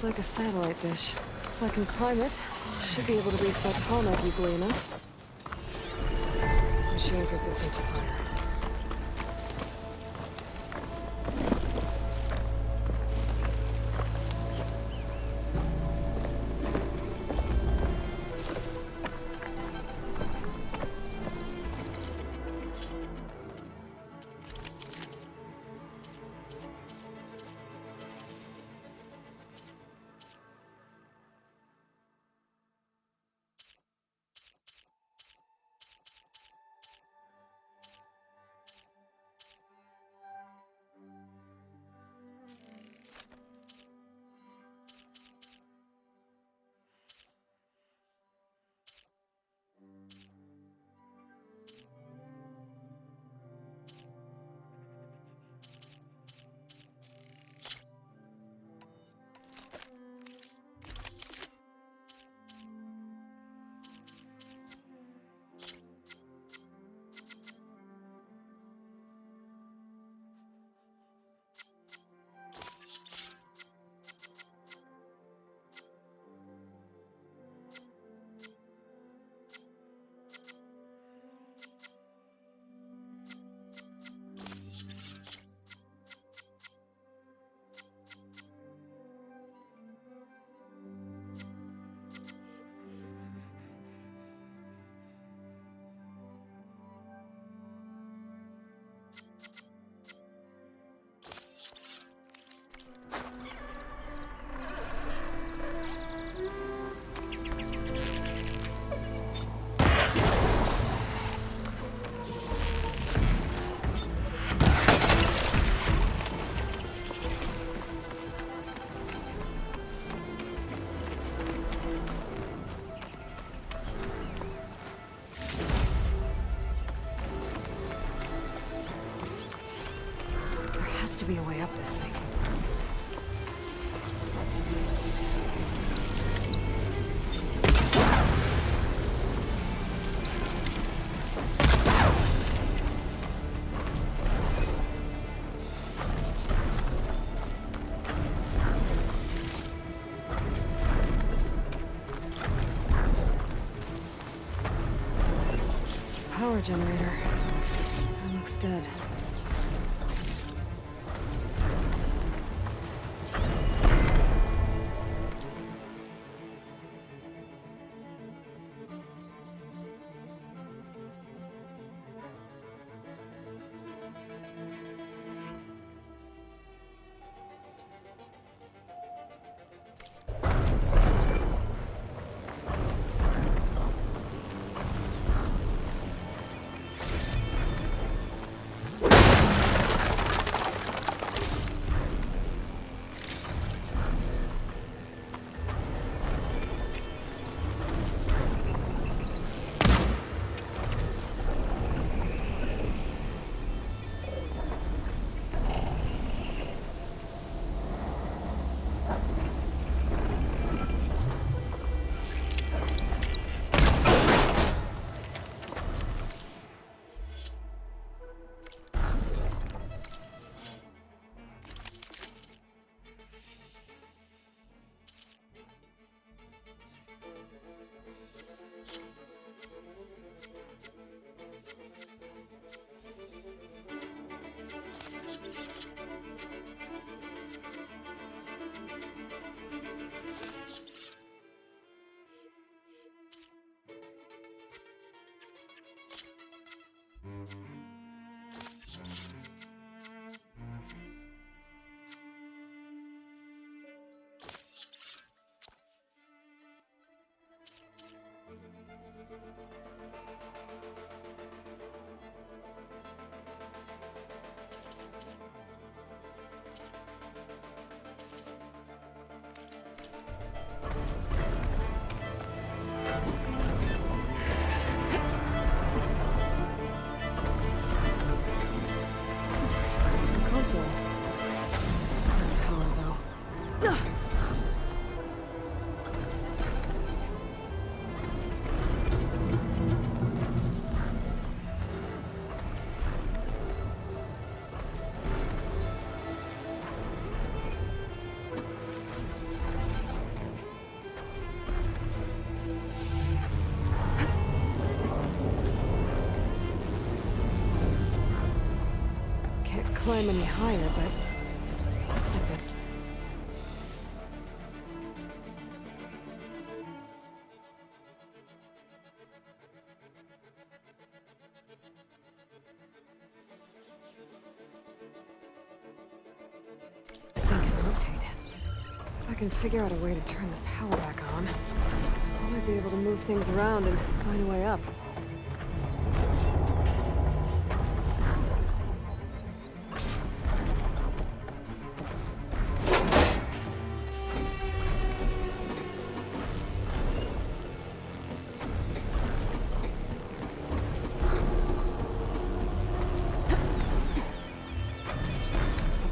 like a satellite dish. If I can climb it, should be able to reach that tall neck easily enough. Machine's resistant to fire. To be a way up this thing. Power generator. That looks dead. Console. Power though. climb any higher, but looks like it. This thing can rotate. If I can figure out a way to turn the power back on, I might be able to move things around and find a way up.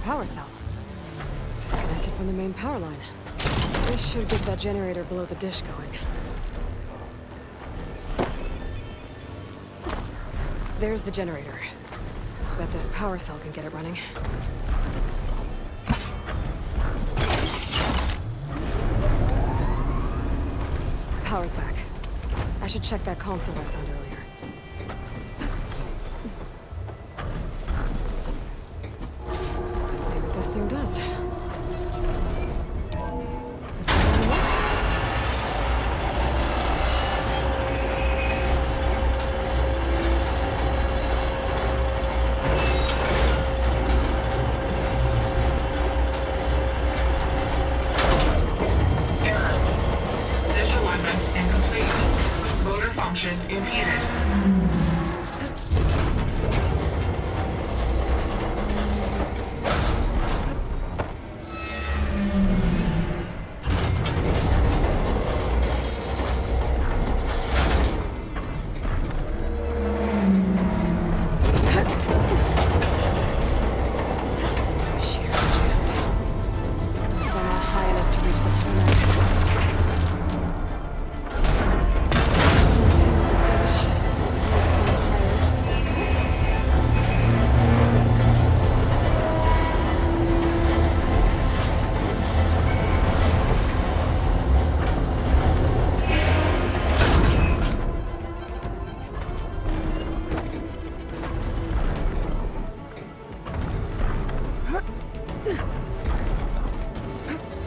Power cell. Disconnected from the main power line. This should get that generator below the dish going. There's the generator. Bet this power cell can get it running. Power's back. I should check that console I found earlier. This thing does. Error. Disalignment incomplete. Motor function impeded.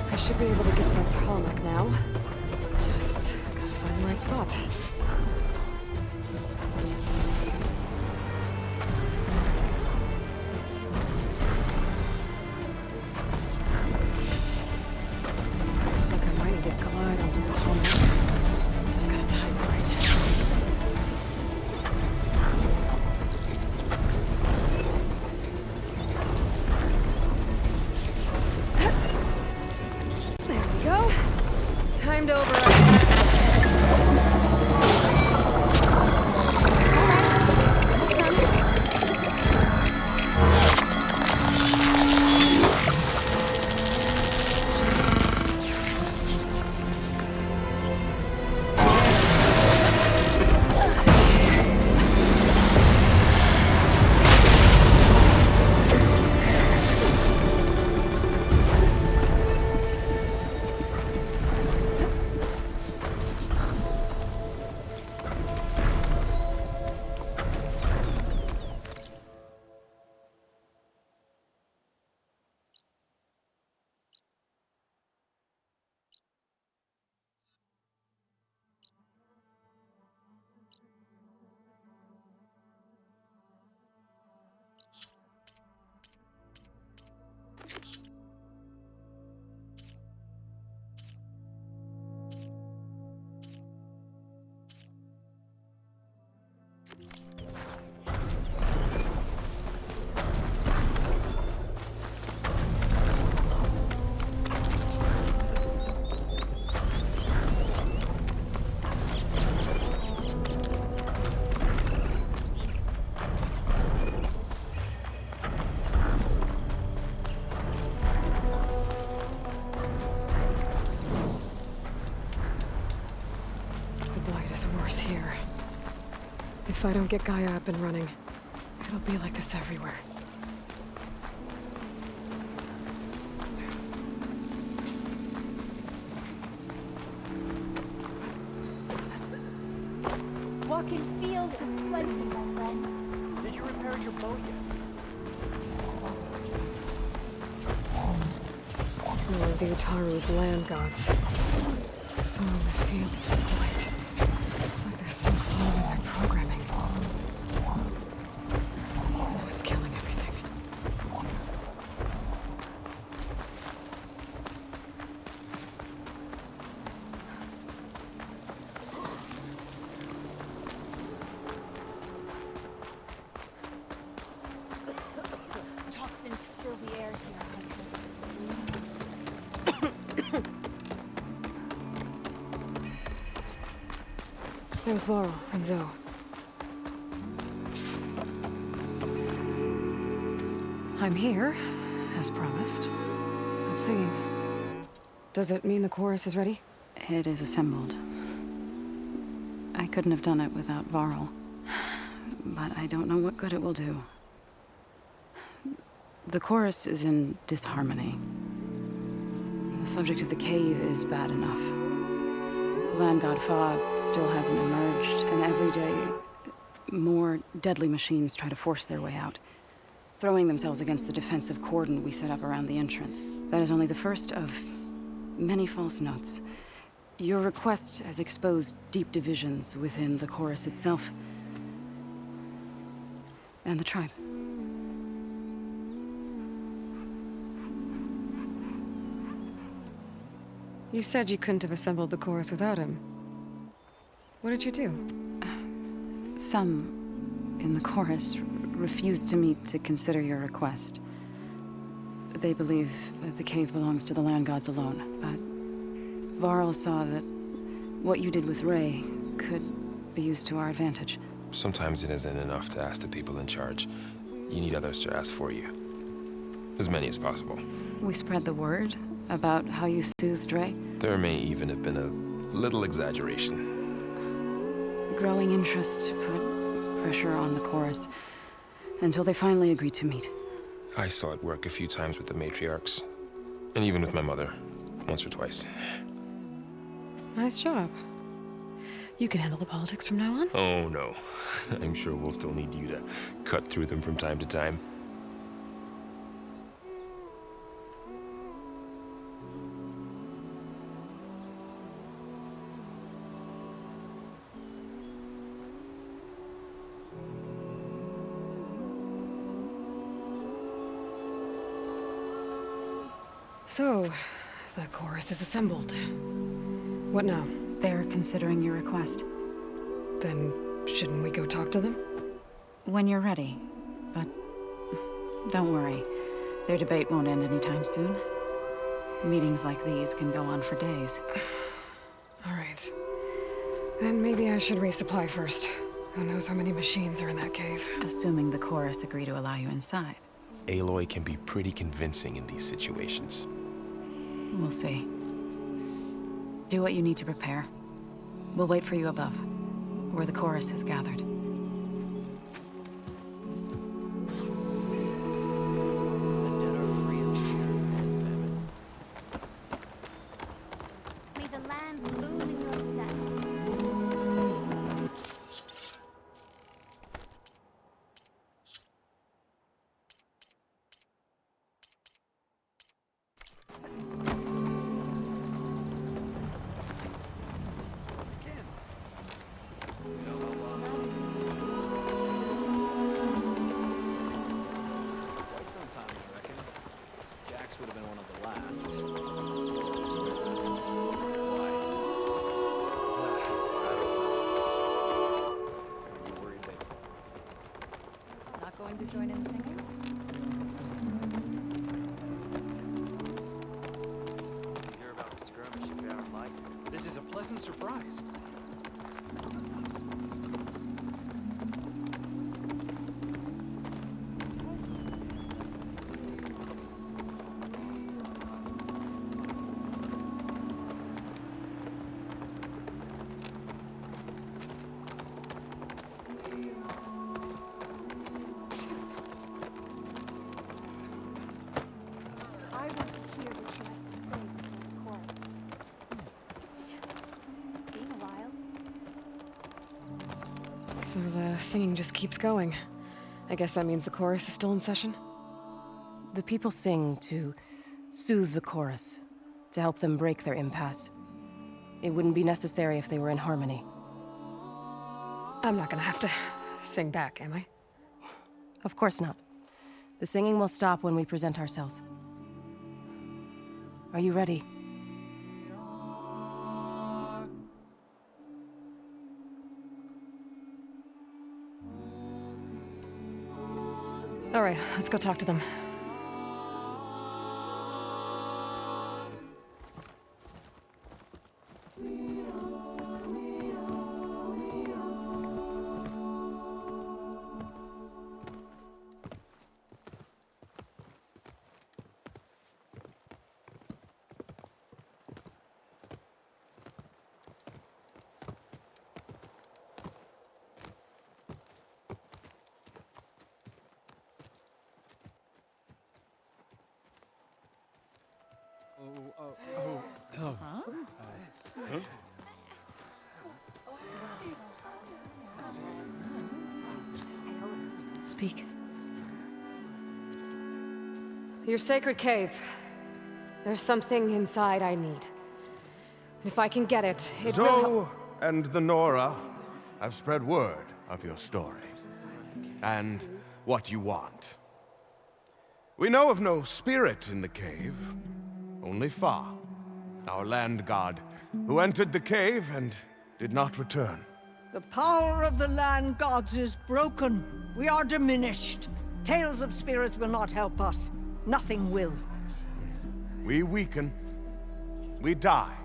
I should be able to get to that tarmac now. Just gotta find the right spot. Looks like I might need to glide onto the tarmac. Just gotta time it right. Go. Time to override. Worse here. If I don't get Gaia up and running, it'll be like this everywhere. Walking fields of plenty, my friend. Did you repair your boat yet? One of the Utaru's land gods. So in the fields of light. It's like they're still following their programming. Now it's killing everything. Toxins fill the air here. There's Varl and Zoe. I'm here, as promised. It's singing. Does it mean the chorus is ready? It is assembled. I couldn't have done it without Varl. But I don't know what good it will do. The chorus is in disharmony. The subject of the cave is bad enough. Land God Fa still hasn't emerged, and every day, more deadly machines try to force their way out, throwing themselves against the defensive cordon we set up around the entrance. That is only the first of many false notes. Your request has exposed deep divisions within the chorus itself and the tribe. You said you couldn't have assembled the chorus without him. What did you do? Some in the chorus refused to meet to consider your request. They believe that the cave belongs to the land gods alone, but Varl saw that what you did with Ray could be used to our advantage. Sometimes it isn't enough to ask the people in charge. You need others to ask for you. As many as possible. We spread the word about how you soothed Ray. There may even have been a little exaggeration. Growing interest put pressure on the chorus until they finally agreed to meet. I saw it work a few times with the matriarchs. And even with my mother. Once or twice. Nice job. You can handle the politics from now on? Oh, no. I'm sure we'll still need you to cut through them from time to time. So, the chorus is assembled. What now? They're considering your request. Then, shouldn't we go talk to them? When you're ready. But don't worry. Their debate won't end anytime soon. Meetings like these can go on for days. All right. Then maybe I should resupply first. Who knows how many machines are in that cave? Assuming the chorus agree to allow you inside. Aloy can be pretty convincing in these situations. We'll see. Do what you need to prepare. We'll wait for you above, where the chorus has gathered. May the land bloom in your stead. Would have been one of the last. Are you worried that Not going to join in singing? you hear about the skirmish you found, Mike? This is a pleasant surprise. I want to hear what she has to say before the chorus. Being a while. So the singing just keeps going. I guess that means the chorus is still in session? The people sing to soothe the chorus, to help them break their impasse. It wouldn't be necessary if they were in harmony. I'm not gonna have to sing back, am I? Of course not. The singing will stop when we present ourselves. Are you ready? All right, let's go talk to them. Speak. Your sacred cave. There's something inside I need. And if I can get it, it will help. Zoe and the Nora have spread word of your story. And what you want. We know of no spirit in the cave. Only Fa, our land god, who entered the cave and did not return. The power of the land gods is broken. We are diminished. Tales of spirits will not help us. Nothing will. We weaken. We die.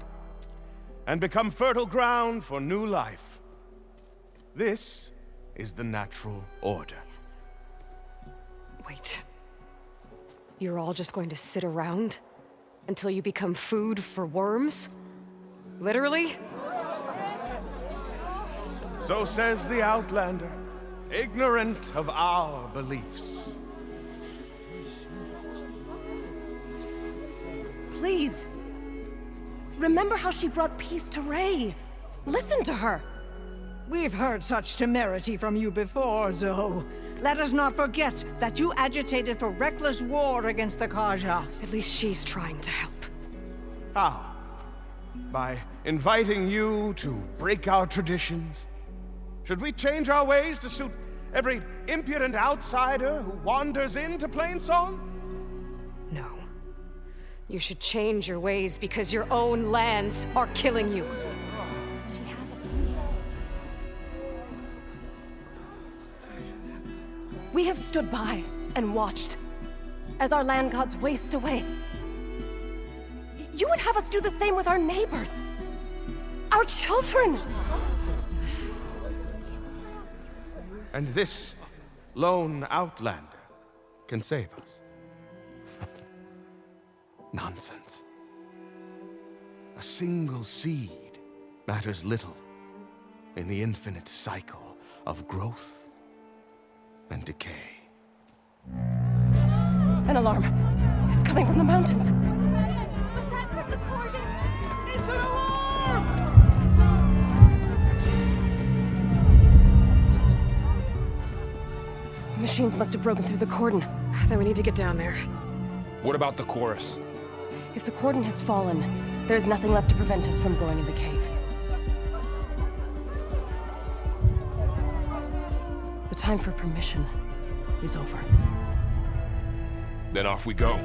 And become fertile ground for new life. This is the natural order. Wait. You're all just going to sit around until you become food for worms? Literally? So says the Outlander, ignorant of our beliefs. Please. Remember how she brought peace to Ray. Listen to her. We've heard such temerity from you before, Zoe. Let us not forget that you agitated for reckless war against the Kaja. At least she's trying to help. How? By inviting you to break our traditions? Should we change our ways to suit every impudent outsider who wanders into Plainsong? No. You should change your ways because your own lands are killing you. We have stood by and watched as our land gods waste away. You would have us do the same with our neighbors, our children. And this lone outlander can save us. Nonsense. A single seed matters little in the infinite cycle of growth and decay. An alarm. It's coming from the mountains. Was that from the cordon? It's an alarm! Machines must have broken through the cordon. Then we need to get down there. What about the chorus? If the cordon has fallen, there's nothing left to prevent us from going in the cave. The time for permission is over. Then off we go.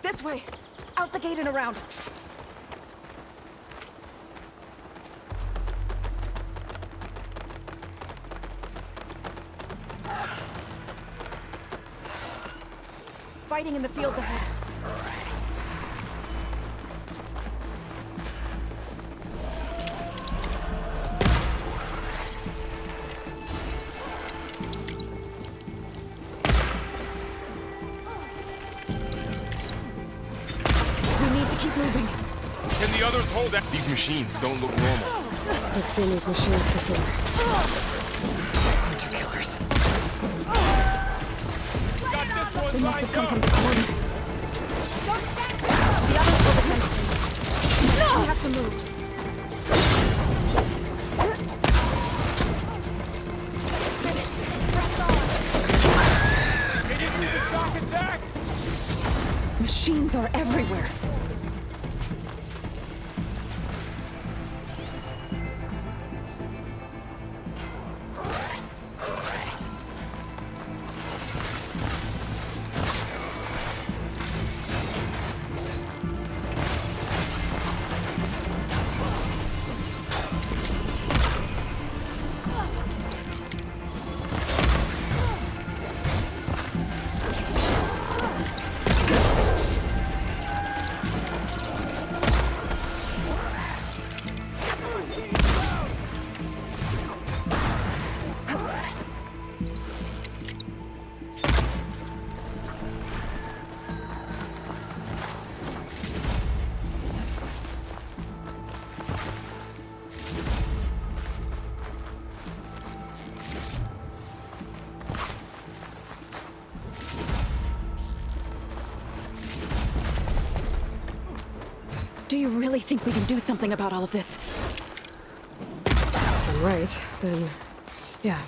This way! Out the gate and around! Fighting in the fields ahead. We need to keep moving. Can the others hold that? These machines don't look normal. I've seen these machines before. Hunter killers. They must have come from the cordon. The others will defend things. We have to move. Machines are everywhere. Do you really think we can do something about all of this? If I'm right, then yeah.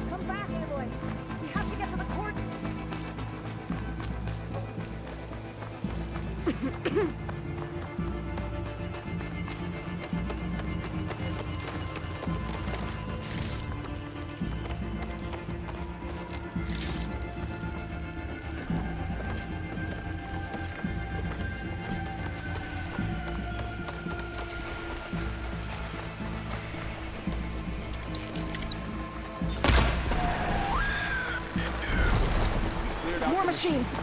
Come back, Aloy. We have to get to the court. More machines! This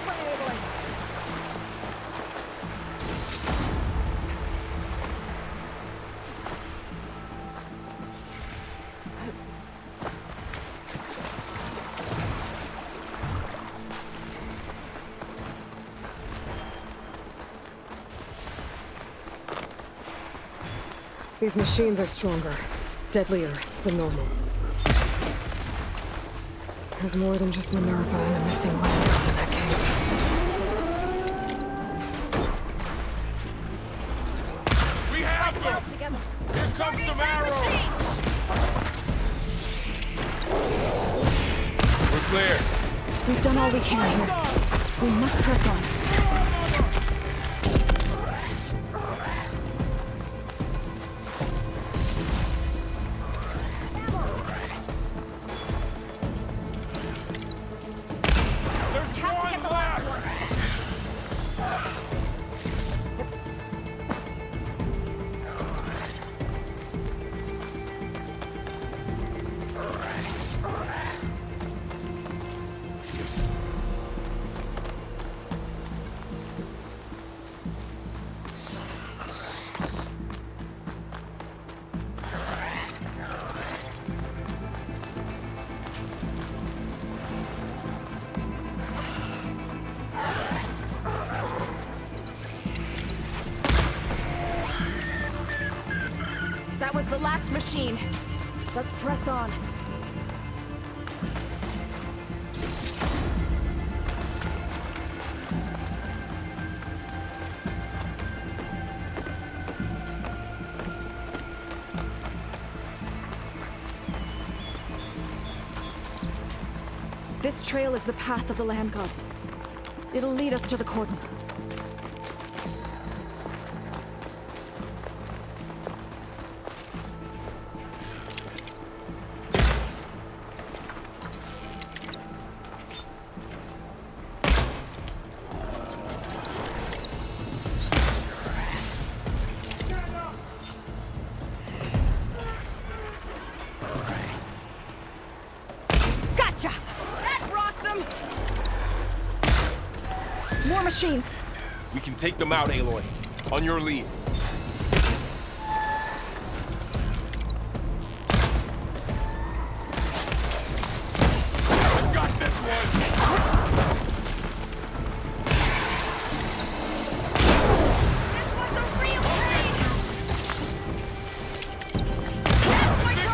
way, Aloy. These machines are stronger, deadlier than normal. There's more than just Minerva and a missing land god in that cave. We have them! Together. Here comes some arrows! We're clear. We've done all we can here. We must press on. That was the last machine. Let's press on. This trail is the path of the land gods. It'll lead us to the cordon. More machines! We can take them out, Aloy. On your lead. I've got this one!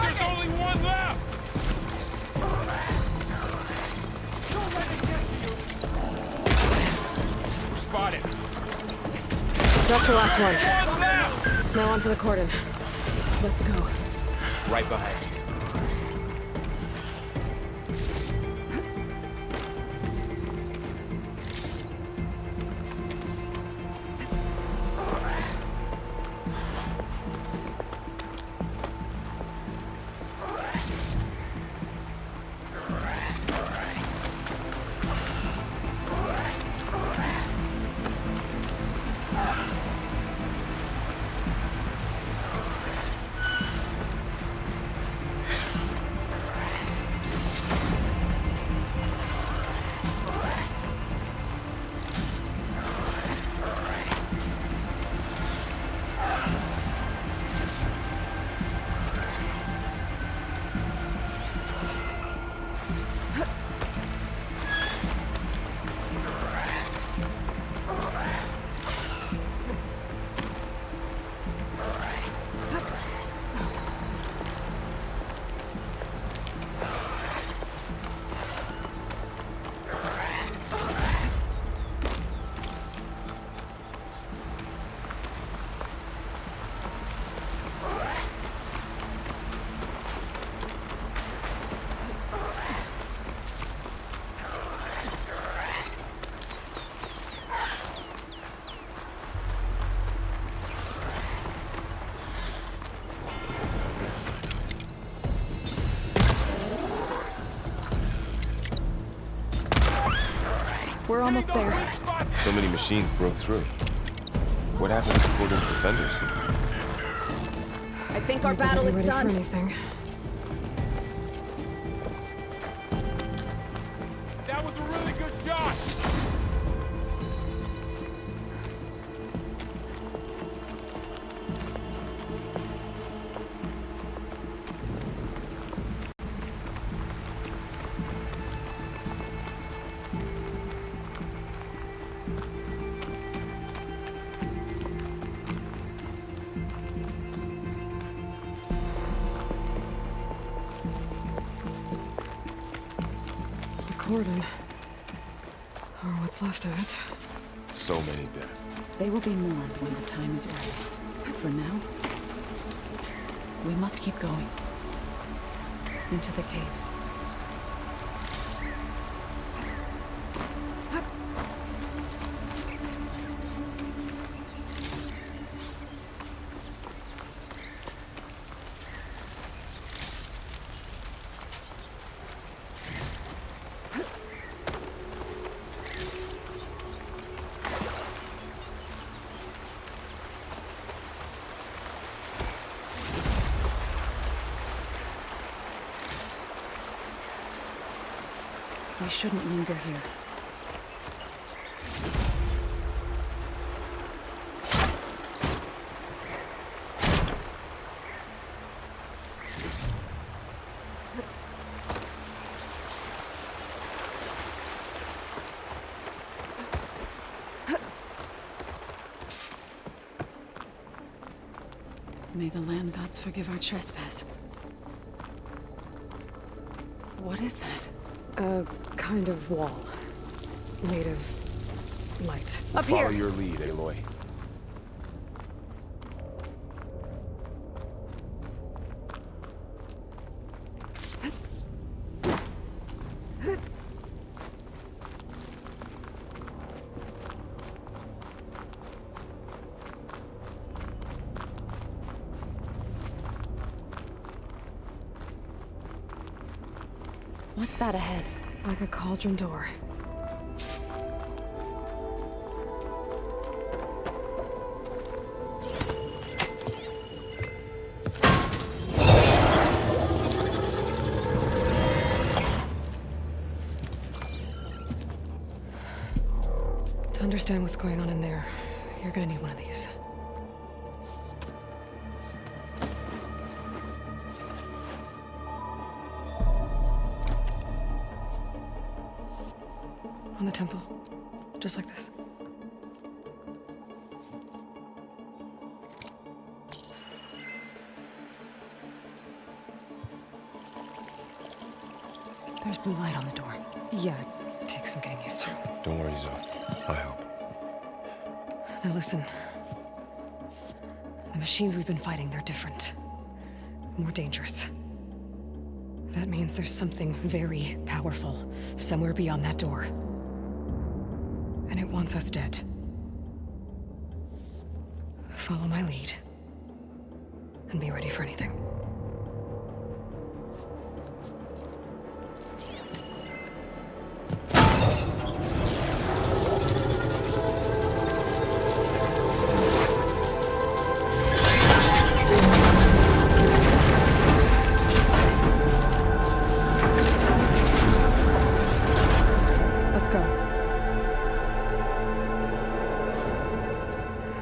There's only one left! Don't let it get to you! We're spotted. That's the last one. One left! Now onto the cordon. Let's go. Right behind you. We're almost there. So many machines broke through. What happened to Cordon's defenders? I think our We better battle be is ready for done. anything. That was a really good shot! The cordon. Or what's left of it. So many dead. They will be mourned when the time is right. For now, we must keep going. Into the cave. We shouldn't linger here. May the land gods forgive our trespass. What is that? A kind of wall. Made of light. Up Follow here! your lead, Aloy. What's that ahead? Like a cauldron door. understand what's going on in there, you're gonna need one of these. On the temple. Just like this. There's blue light on the door. Yeah, it takes some getting used to. Don't worry, Zoe. I help. Now listen. The machines we've been fighting, they're different. More dangerous. That means there's something very powerful somewhere beyond that door. And it wants us dead. Follow my lead. And be ready for anything.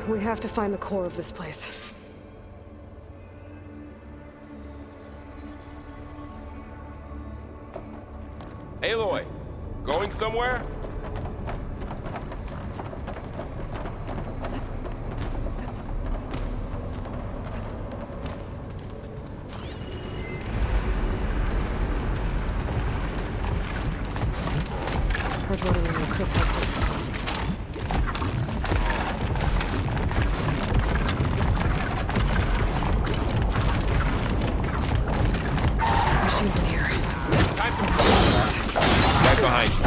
We have to find the core of this place. Aloy! Going somewhere? Purge water in your cook. Machines in here. Right behind you.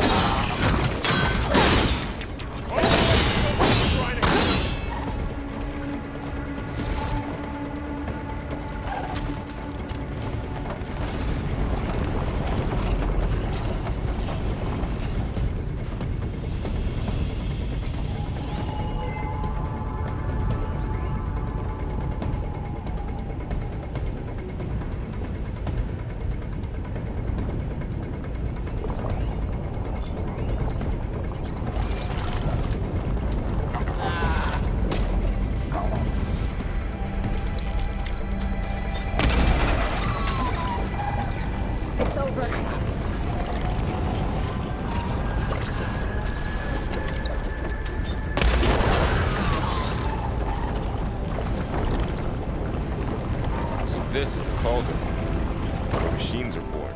This is a cauldron. The machines are born.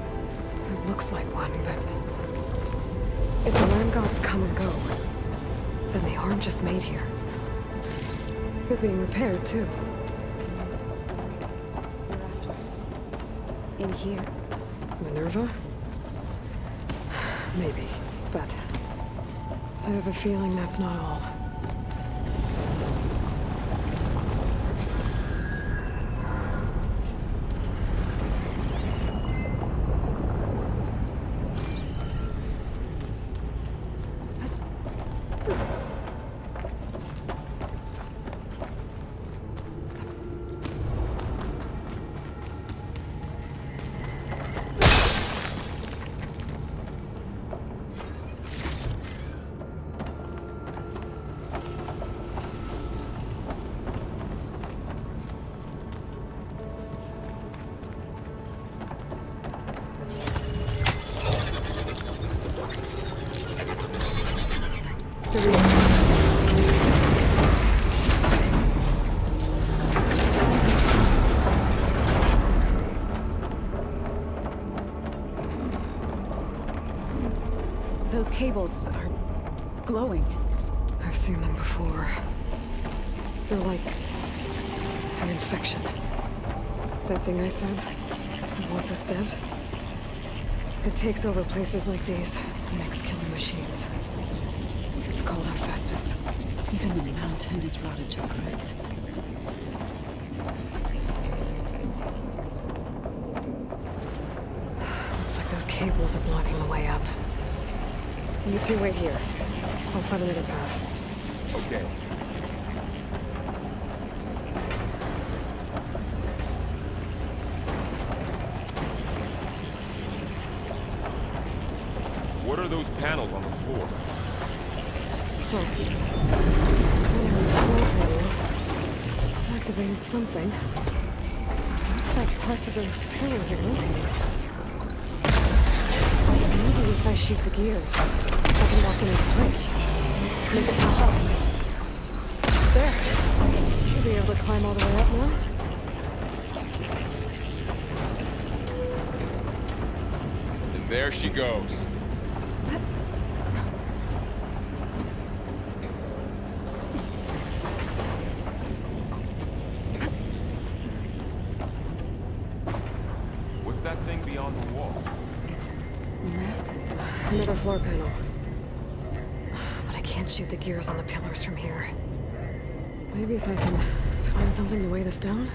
It looks like one, but... if the land gods come and go, then they aren't just made here. They're being repaired, too. In here. Minerva? Maybe, but... I have a feeling that's not all. Those cables are glowing. I've seen them before. They're like an infection. That thing I said, it wants us dead. It takes over places like these and makes killer machines. It's called Hephaestus. Even the mountain is rotted to the roots. Looks like those cables are blocking the way up. You two wait here. I'll find another path. Okay. What are those panels on the floor? Standing on this floor panel. Activated something. Looks like parts of those pillars are rotating. Maybe if I shoot the gears, I can lock them into place. Make it pop up. There. Should be able to climb all the way up now. And there she goes. What's that thing beyond the wall? It's massive. Another floor panel. But I can't shoot the gears on the pillars from here. Maybe if I can find something to weigh this down?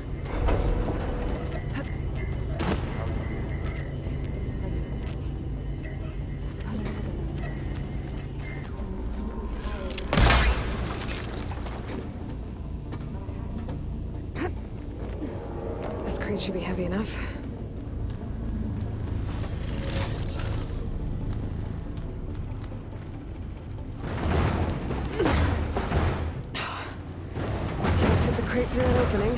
This crate should be heavy enough. Can't fit the crate through that opening.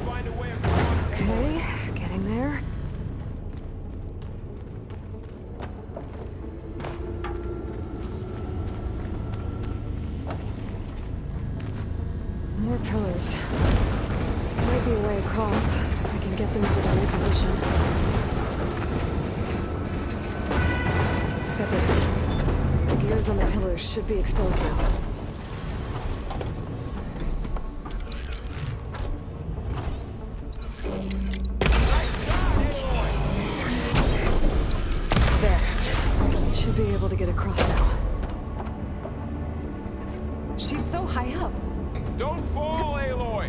Find a way across. Okay, getting there. More pillars. Might be a way across. If I can get them into the right position. That's it. The gears on the pillars should be exposed now. There. Should be able to get across now. She's so high up. Don't fall, Aloy!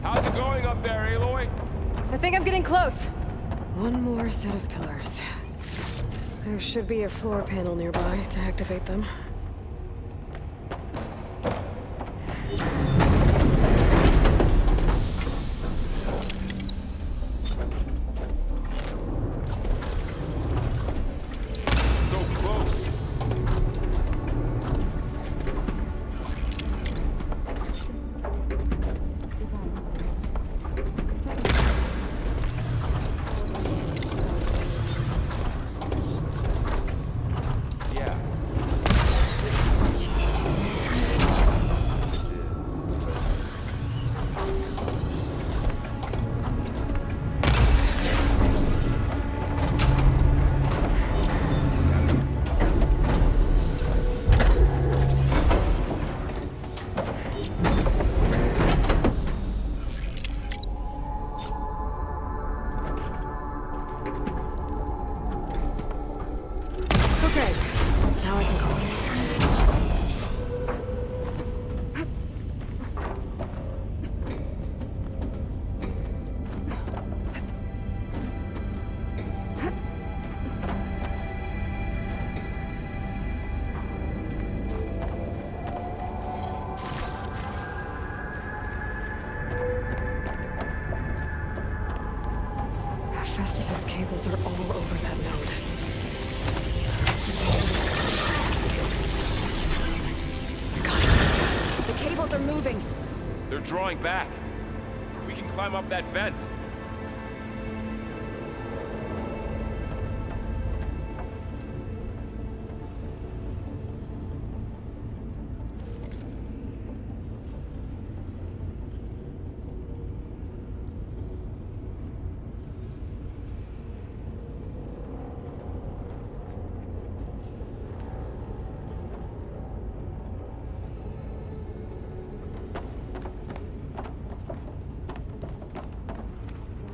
How's it going up there, Aloy? I think I'm getting close. One more set of pillars. There should be a floor panel nearby to activate them. So close. Yeah. Okay, now I can cross. Festus's cables are all over that node. The cables are moving. They're drawing back. We can climb up that vent.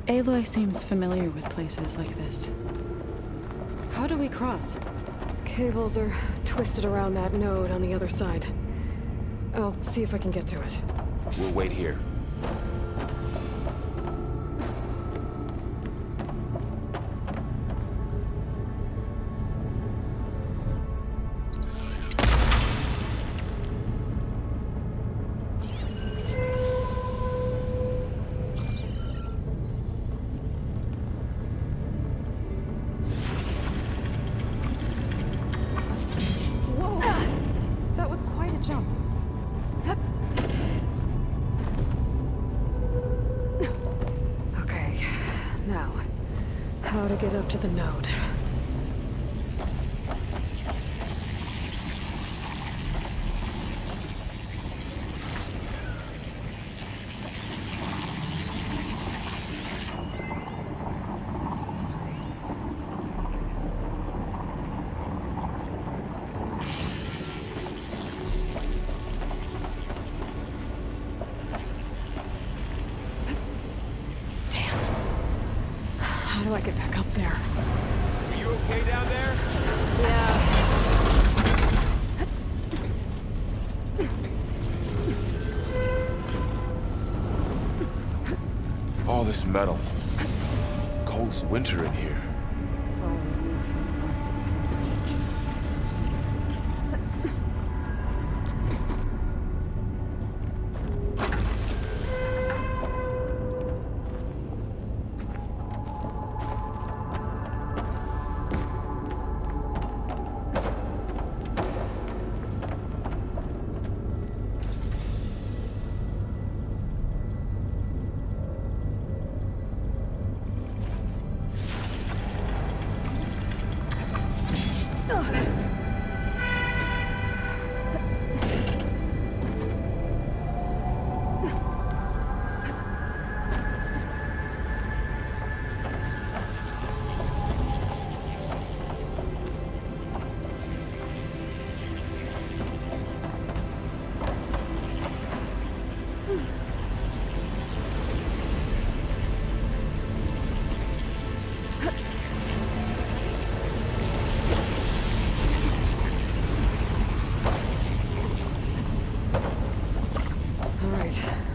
Aloy seems familiar with places like this. How do we cross? Cables are twisted around that node on the other side. I'll see if I can get to it. We'll wait here. Now, how to get up to the node. How do I get back up there? Are you okay down there? All this metal. Cold as winter in here.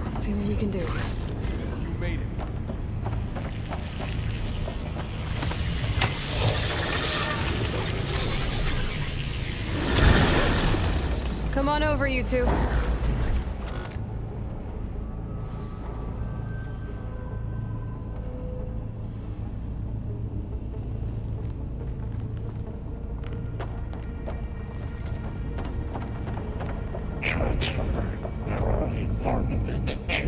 Let's see what we can do. You made it. Come on over, you two. Transfer prime armament to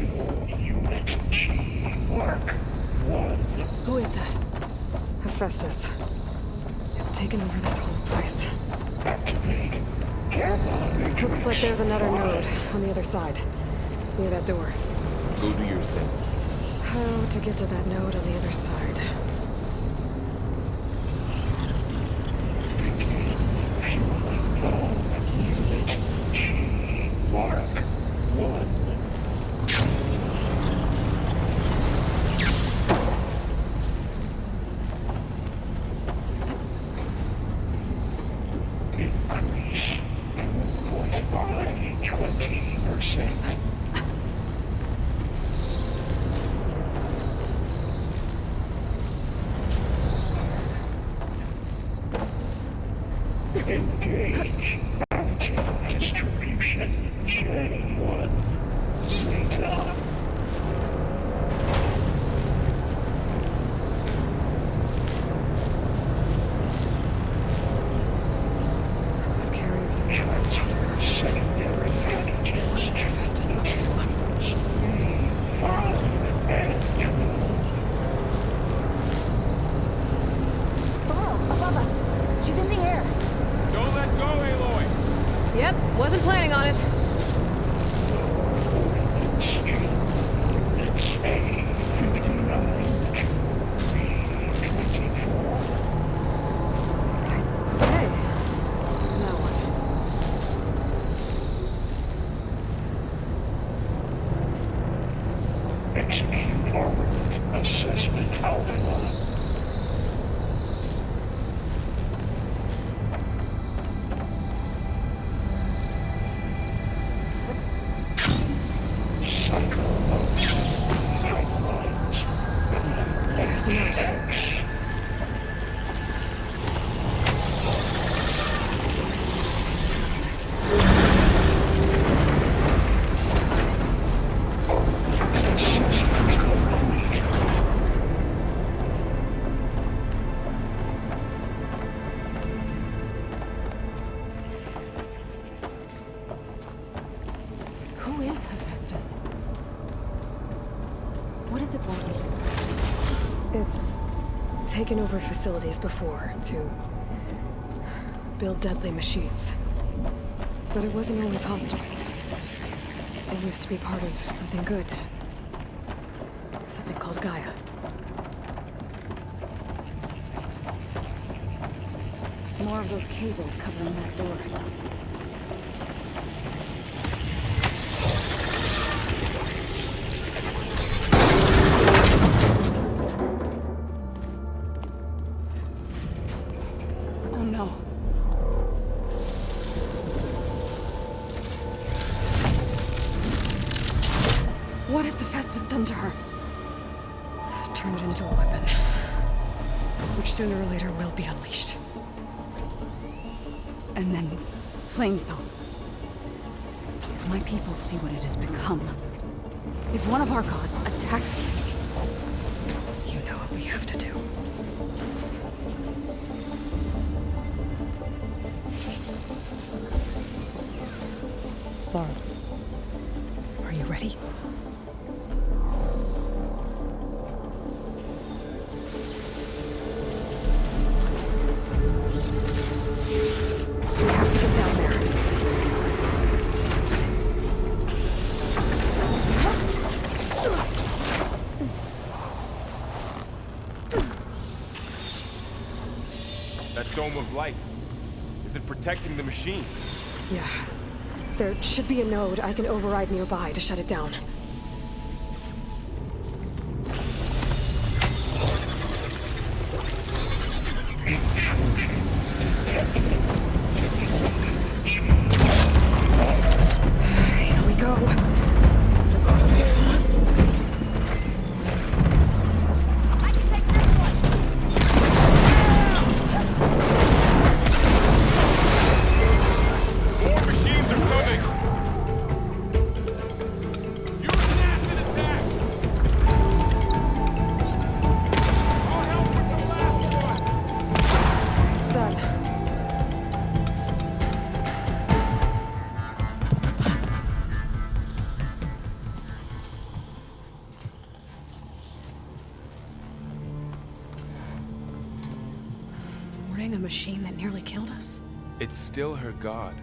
Unit G. Mark 1. Who is that? Hephaestus. It's taken over this whole place. Activate gamma matrix. Looks like there's another node on the other side, near that door. Go do your thing. How to get to that node on the other side? Unit G. Mark 1. Increase throughput by 20%. Engage anti-distribution J1 Zeta. Those carriers are Transfer secondary packages. Hephaestus up to one. 5 and 2. Below, above us. She's in the air. Don't let go, Aloy! Yep, wasn't planning on it. Units A59 to B24. Okay. Now what? Execute armament assessment alpha. Cycle of pipelines. There's the note. X. Assessment complete. Who is Hephaestus? What is it want with this person? It's taken over facilities before to build deadly machines. But it wasn't always hostile. It used to be part of something good. Something called Gaia. More of those cables covering that door. Oh no. What has Hephaestus done to her? Turn it into a weapon. Which sooner or later will be unleashed. And then, plain song. If my people see what it has become, if one of our gods attacks them, You know what we have to do. Laura, are you ready? We have to get down there. That dome of light. Is it protecting the machine? Yeah. There should be a node I can override nearby to shut it down. Here we go. I can take this one. More machines are coming! Use an acid attack! I'll help with the last one! It's done. Warning a machine that nearly killed us. It's still her god.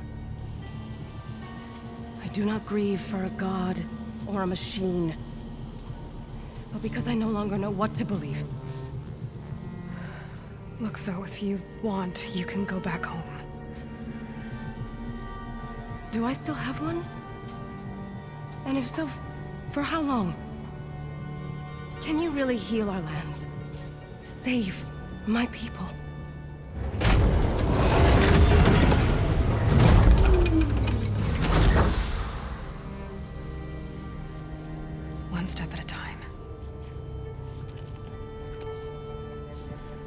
I do not grieve for a god or a machine, but because I no longer know what to believe. Look, so if you want, you can go back home. Do I still have one? And if so, for how long? Can you really heal our lands? Save my people? One step at a time.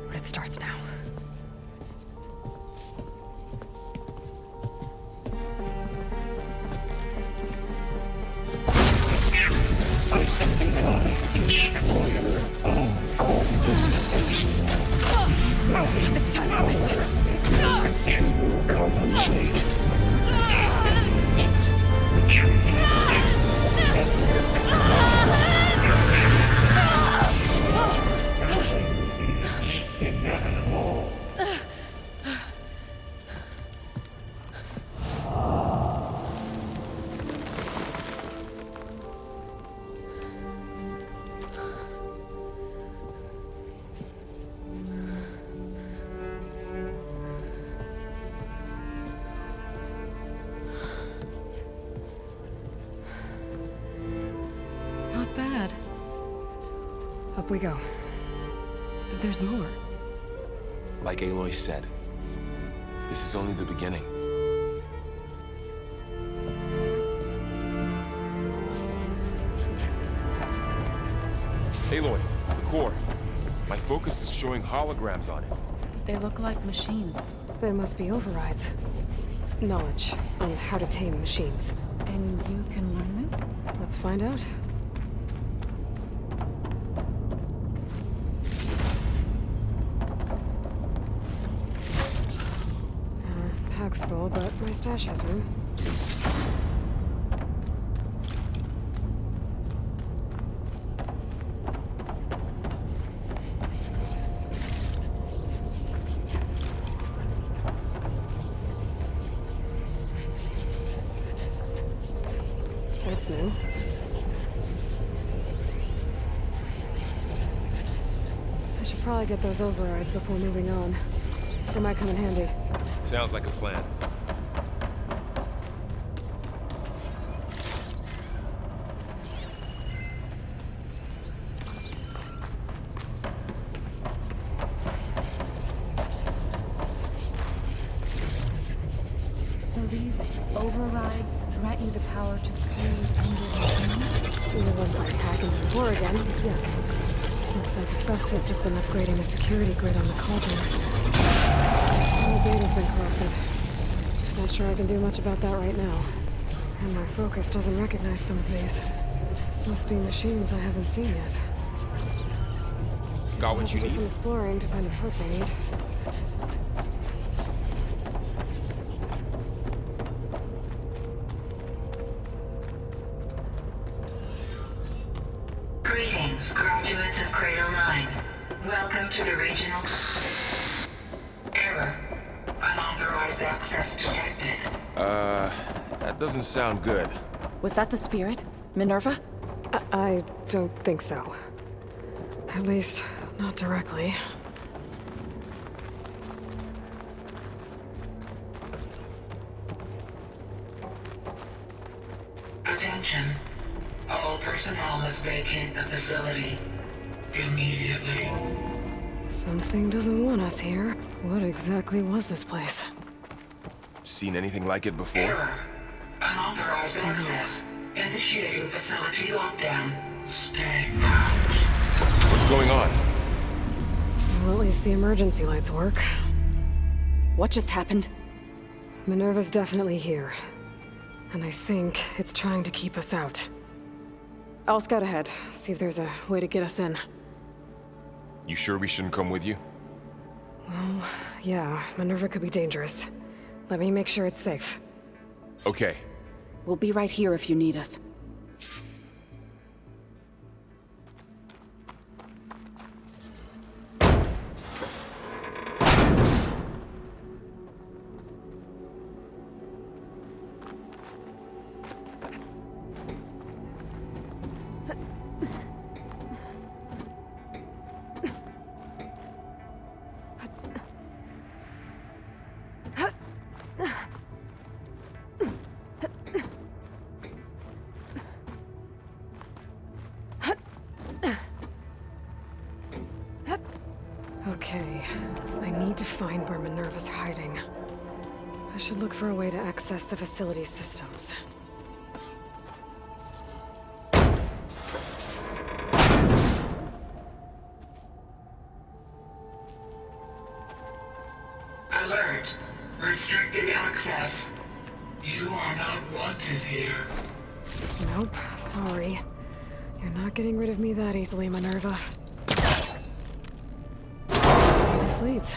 But it starts now. This time I was just... To compensate. Retreat. Inevitable. Not bad. Up we go. There's more. Like Aloy said, this is only the beginning. Aloy, the core. My focus is showing holograms on it. they look like machines. They must be overrides. Knowledge on how to tame machines. And you can learn this? Let's find out. Pack's full, but my stash has room. That's new. I should probably get those overrides before moving on. They might come in handy. Sounds like a plan. So these overrides grant you the power to see under the Even once I hack into the war again, yes. Looks like Festus has been upgrading the security grid on the cauldrons. All the data's been corrupted. Not sure I can do much about that right now. And my focus doesn't recognize some of these. Must be machines I haven't seen yet. Got I'll what have you to do some need? exploring to find the parts I need. Greetings, graduates of Cradle 9. Welcome to the regional... Error. Unauthorized access detected. That doesn't sound good. Was that the spirit? Minerva? I don't think so. At least, not directly. Attention. All personnel must vacate the facility immediately. Something doesn't want us here. What exactly was this place? Seen anything like it before? Error. Unauthorized access. Initiating facility lockdown. Stay out. What's going on? Well, at least the emergency lights work. What just happened? Minerva's definitely here. And I think it's trying to keep us out. I'll scout ahead, see if there's a way to get us in. You sure we shouldn't come with you? Well, yeah, Minerva could be dangerous. Let me make sure it's safe. Okay. We'll be right here if you need us. Okay, I need to find where Minerva's hiding. I should look for a way to access the facility systems. Alert. Restricted access. You are not wanted here. Nope, sorry. You're not getting rid of me that easily, Minerva. Let's see where this leads.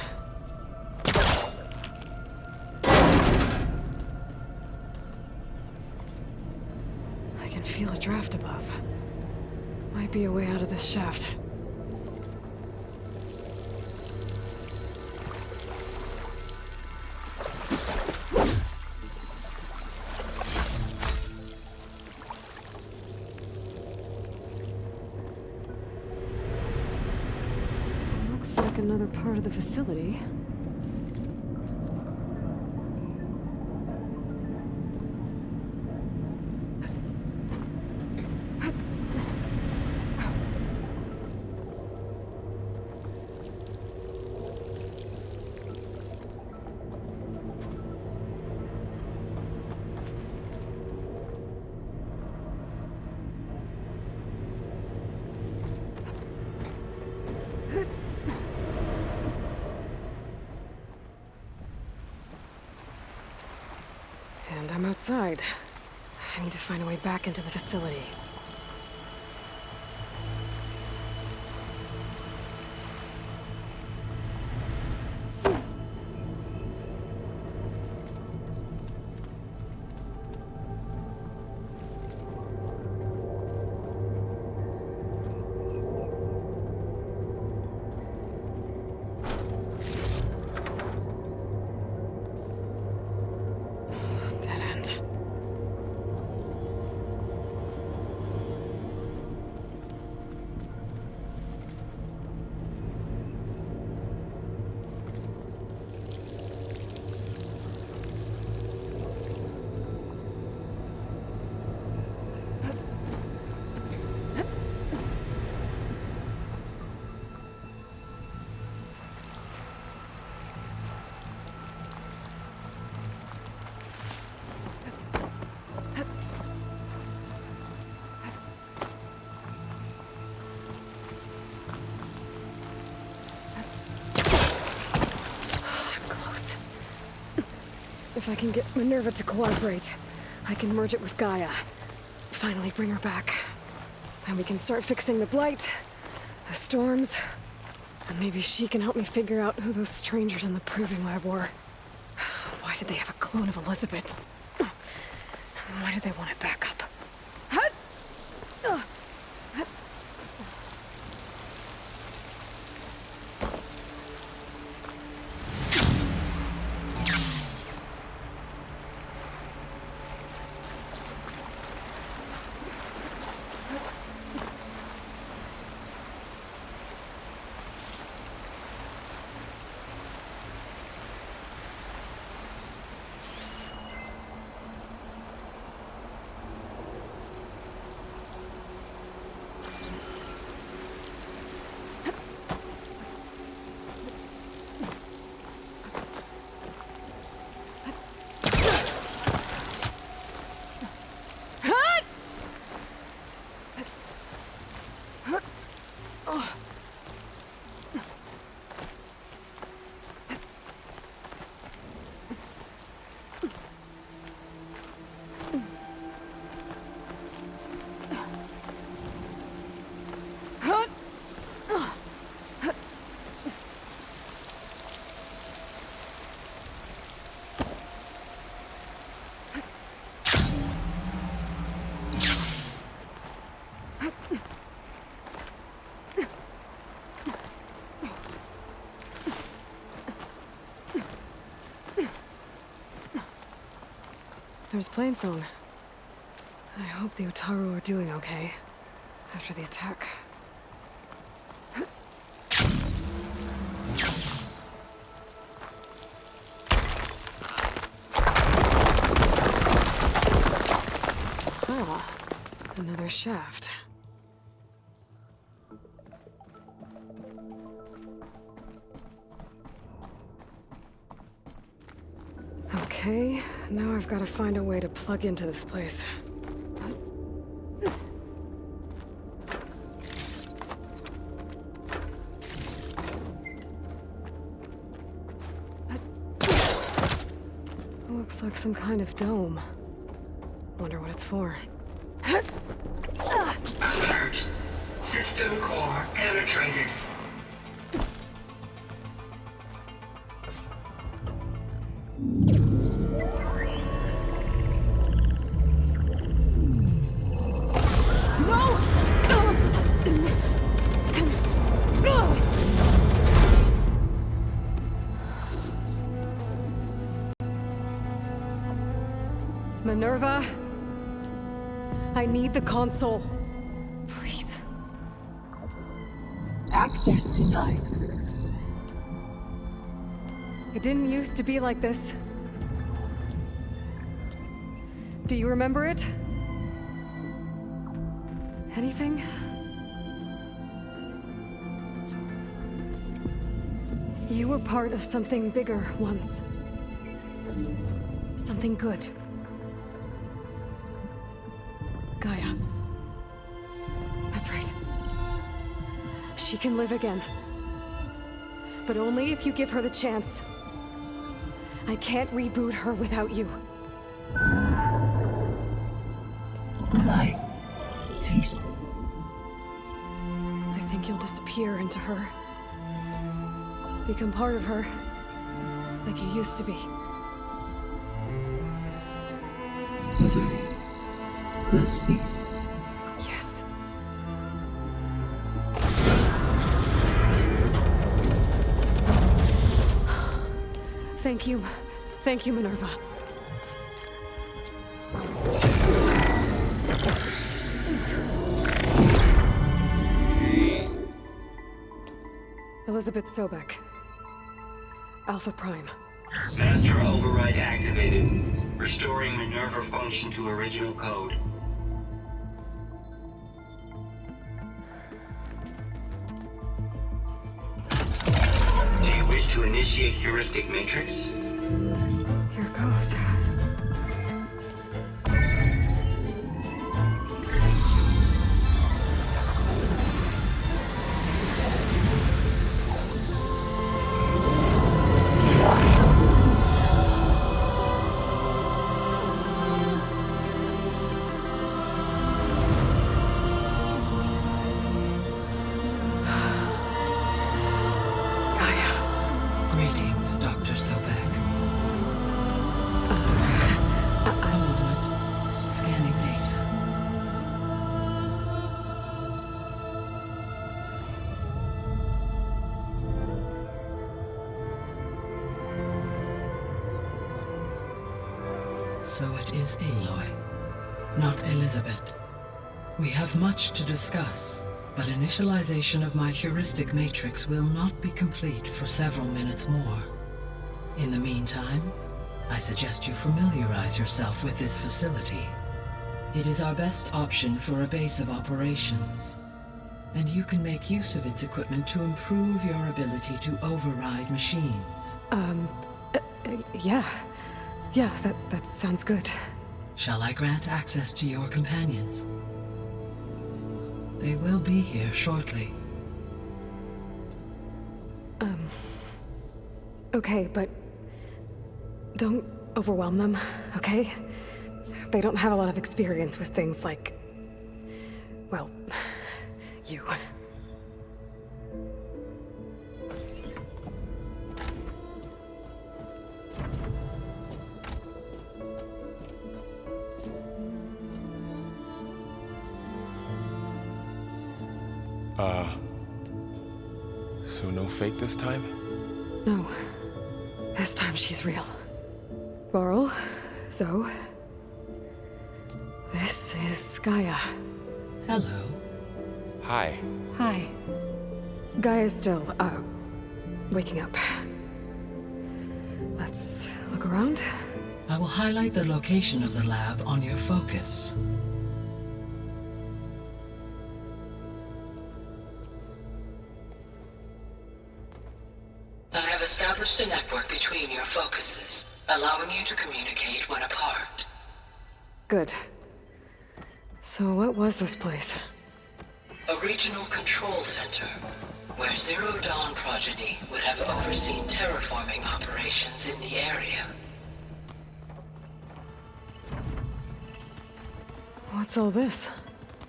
I can feel a draft above. Might be a way out of this shaft. Looks like another part of the facility. And I'm outside. I need to find a way back into the facility. If I can get Minerva to cooperate, I can merge it with Gaia. Finally bring her back. Then we can start fixing the Blight, the storms, and maybe she can help me figure out who those strangers in the Proving Lab were. Why did they have a clone of Elizabeth? Why did they want it back up? There's Plainsong. I hope the Utaru are doing okay after the attack. Ah, another shaft. Okay, now I've got to find a way to plug into this place. Looks like some kind of dome. Wonder what it's for. Alert. System core penetrated. Minerva, I need the console. Please. Access denied. It didn't used to be like this. Do you remember it? Anything? You were part of something bigger once. Something good. Gaia. That's right. She can live again. But only if you give her the chance. I can't reboot her without you. Light. Cease. I think you'll disappear into her. Become part of her. Like you used to be. Misery. Will cease. Yes. Thank you. Thank you, Minerva. Elizabeth Sobek. Alpha Prime. Master override activated. Restoring Minerva function to original code. Do you wish to initiate heuristic matrix? Here goes. Greetings, Dr. Sobek. A moment. Scanning data. So it is Aloy, not Elizabeth. We have much to discuss, but initialization of my heuristic matrix will not be complete for several minutes more. In the meantime, I suggest you familiarize yourself with this facility. It is our best option for a base of operations, and you can make use of its equipment to improve your ability to override machines. Yeah. Yeah, that sounds good. Shall I grant access to your companions? They will be here shortly. Okay, but don't overwhelm them, okay? They don't have a lot of experience with things like, well, you. So no fake this time? No. This time she's real. Laurel, Zoe. This is Gaia. Hello. Hi. Hi. Gaia's still, waking up. Let's look around. I will highlight the location of the lab on your focus. I have established a network between your focuses, allowing you to communicate when apart. Good. So what was this place? A regional control center, where Zero Dawn progeny would have overseen terraforming operations in the area. What's all this?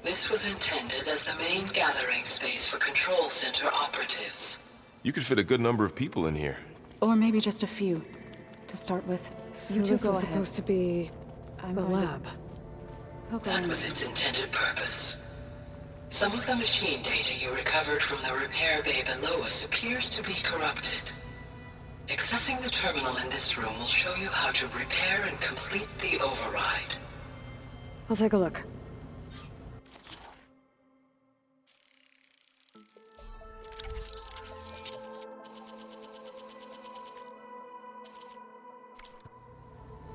This was intended as the main gathering space for control center operatives. You could fit a good number of people in here. Or maybe just a few, to start with. So You two this go was ahead. supposed to be I'm a going to- lab. That was its intended purpose. Some of the machine data you recovered from the repair bay below us appears to be corrupted. Accessing the terminal in this room will show you how to repair and complete the override. I'll take a look.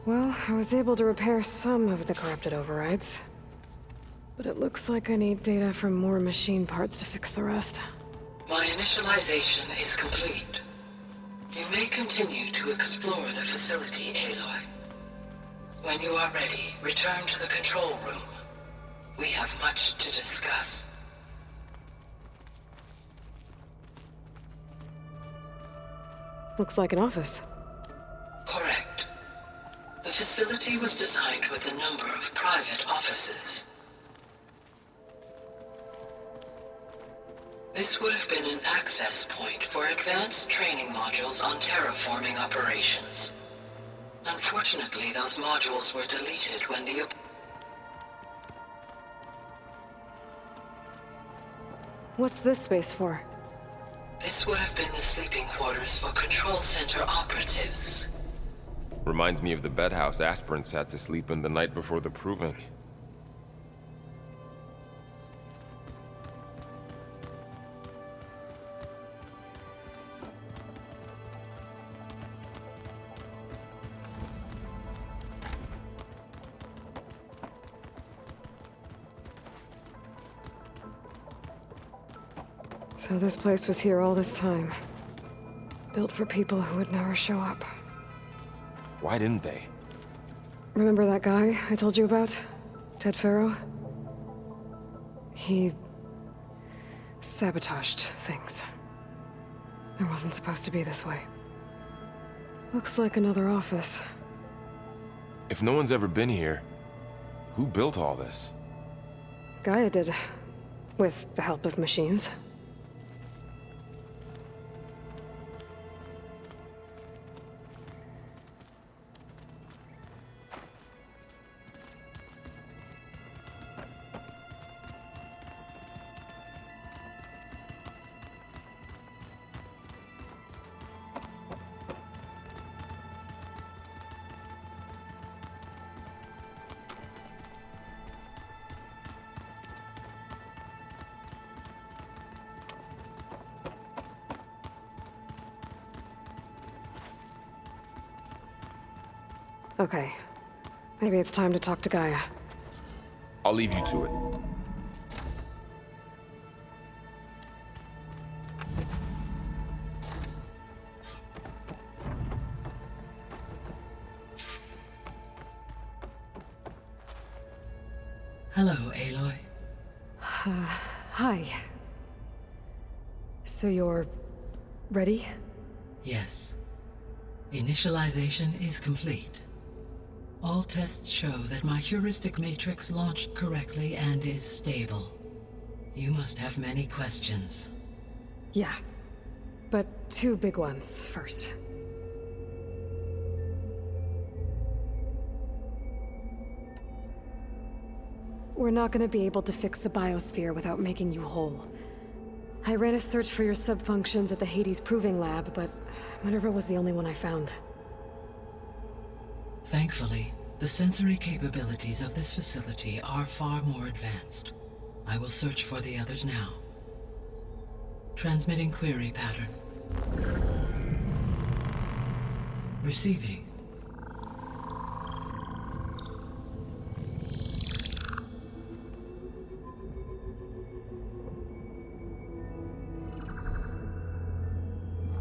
Well, I was able to repair some of the corrupted overrides. But it looks like I need data from more machine parts to fix the rest. My initialization is complete. You may continue to explore the facility, Aloy. When you are ready, return to the control room. We have much to discuss. Looks like an office. Correct. The facility was designed with a number of private offices. This would have been an access point for advanced training modules on terraforming operations. Unfortunately, those modules were deleted when the... What's this space for? This would have been the sleeping quarters for control center operatives. Reminds me of the bedhouse aspirants had to sleep in the night before the proving. So this place was here all this time. Built for people who would never show up. Why didn't they? Remember that guy I told you about? Ted Farrow? He... sabotaged things. It wasn't supposed to be this way. Looks like another office. If no one's ever been here, who built all this? Gaia did. With the help of machines. Okay. Maybe it's time to talk to Gaia. I'll leave you to it. Hello, Aloy. Hi. So you're... ready? Yes. Initialization is complete. All tests show that my heuristic matrix launched correctly and is stable. You must have many questions. Yeah. But 2 big ones first. We're not gonna be able to fix the biosphere without making you whole. I ran a search for your subfunctions at the Hades Proving Lab, but Minerva was the only one I found. Thankfully, the sensory capabilities of this facility are far more advanced. I will search for the others now. Transmitting query pattern. Receiving.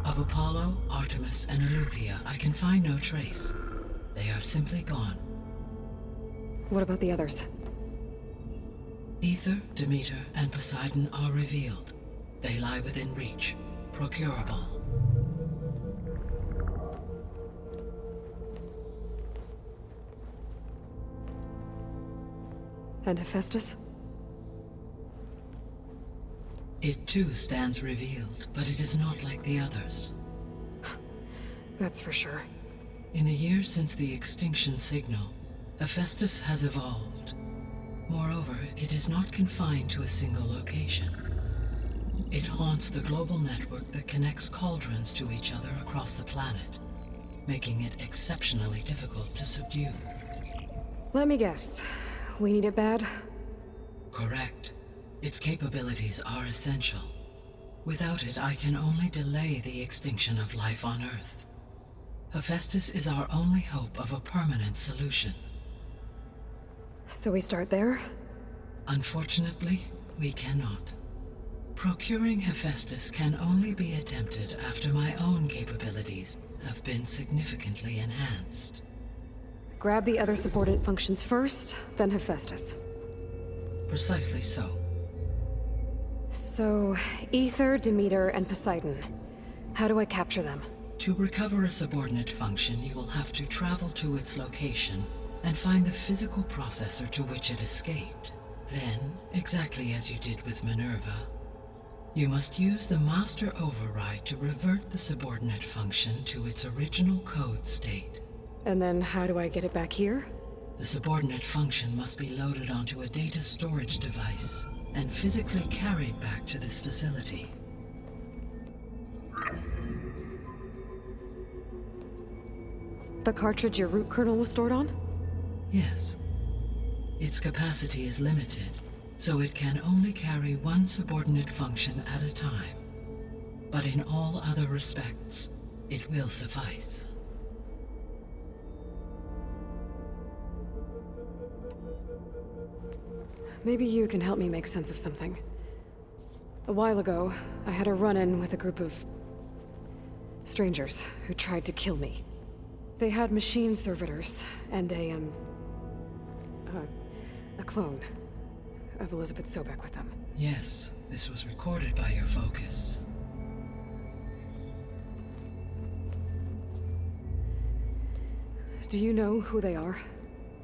Of Apollo, Artemis, and Eleuthia, I can find no trace. They are simply gone. What about the others? Ether, Demeter, and Poseidon are revealed. They lie within reach. Procurable. And Hephaestus? It too stands revealed, but it is not like the others. That's for sure. In the years since the extinction signal, Hephaestus has evolved. Moreover, it is not confined to a single location. It haunts the global network that connects cauldrons to each other across the planet, making it exceptionally difficult to subdue. Let me guess. We need it bad? Correct. Its capabilities are essential. Without it, I can only delay the extinction of life on Earth. Hephaestus is our only hope of a permanent solution. So we start there? Unfortunately, we cannot. Procuring Hephaestus can only be attempted after my own capabilities have been significantly enhanced. Grab the other subordinate functions first, then Hephaestus. Precisely so. So, Ether, Demeter, and Poseidon. How do I capture them? To recover a subordinate function, you will have to travel to its location and find the physical processor to which it escaped. Then, exactly as you did with Minerva, you must use the master override to revert the subordinate function to its original code state. And then how do I get it back here? The subordinate function must be loaded onto a data storage device and physically carried back to this facility. The cartridge your root kernel was stored on? Yes. Its capacity is limited, so it can only carry one subordinate function at a time. But in all other respects, it will suffice. Maybe you can help me make sense of something. A while ago, I had a run-in with a group of strangers who tried to kill me. They had machine servitors and a clone of Elizabeth Sobek with them. Yes, this was recorded by your focus. Do you know who they are?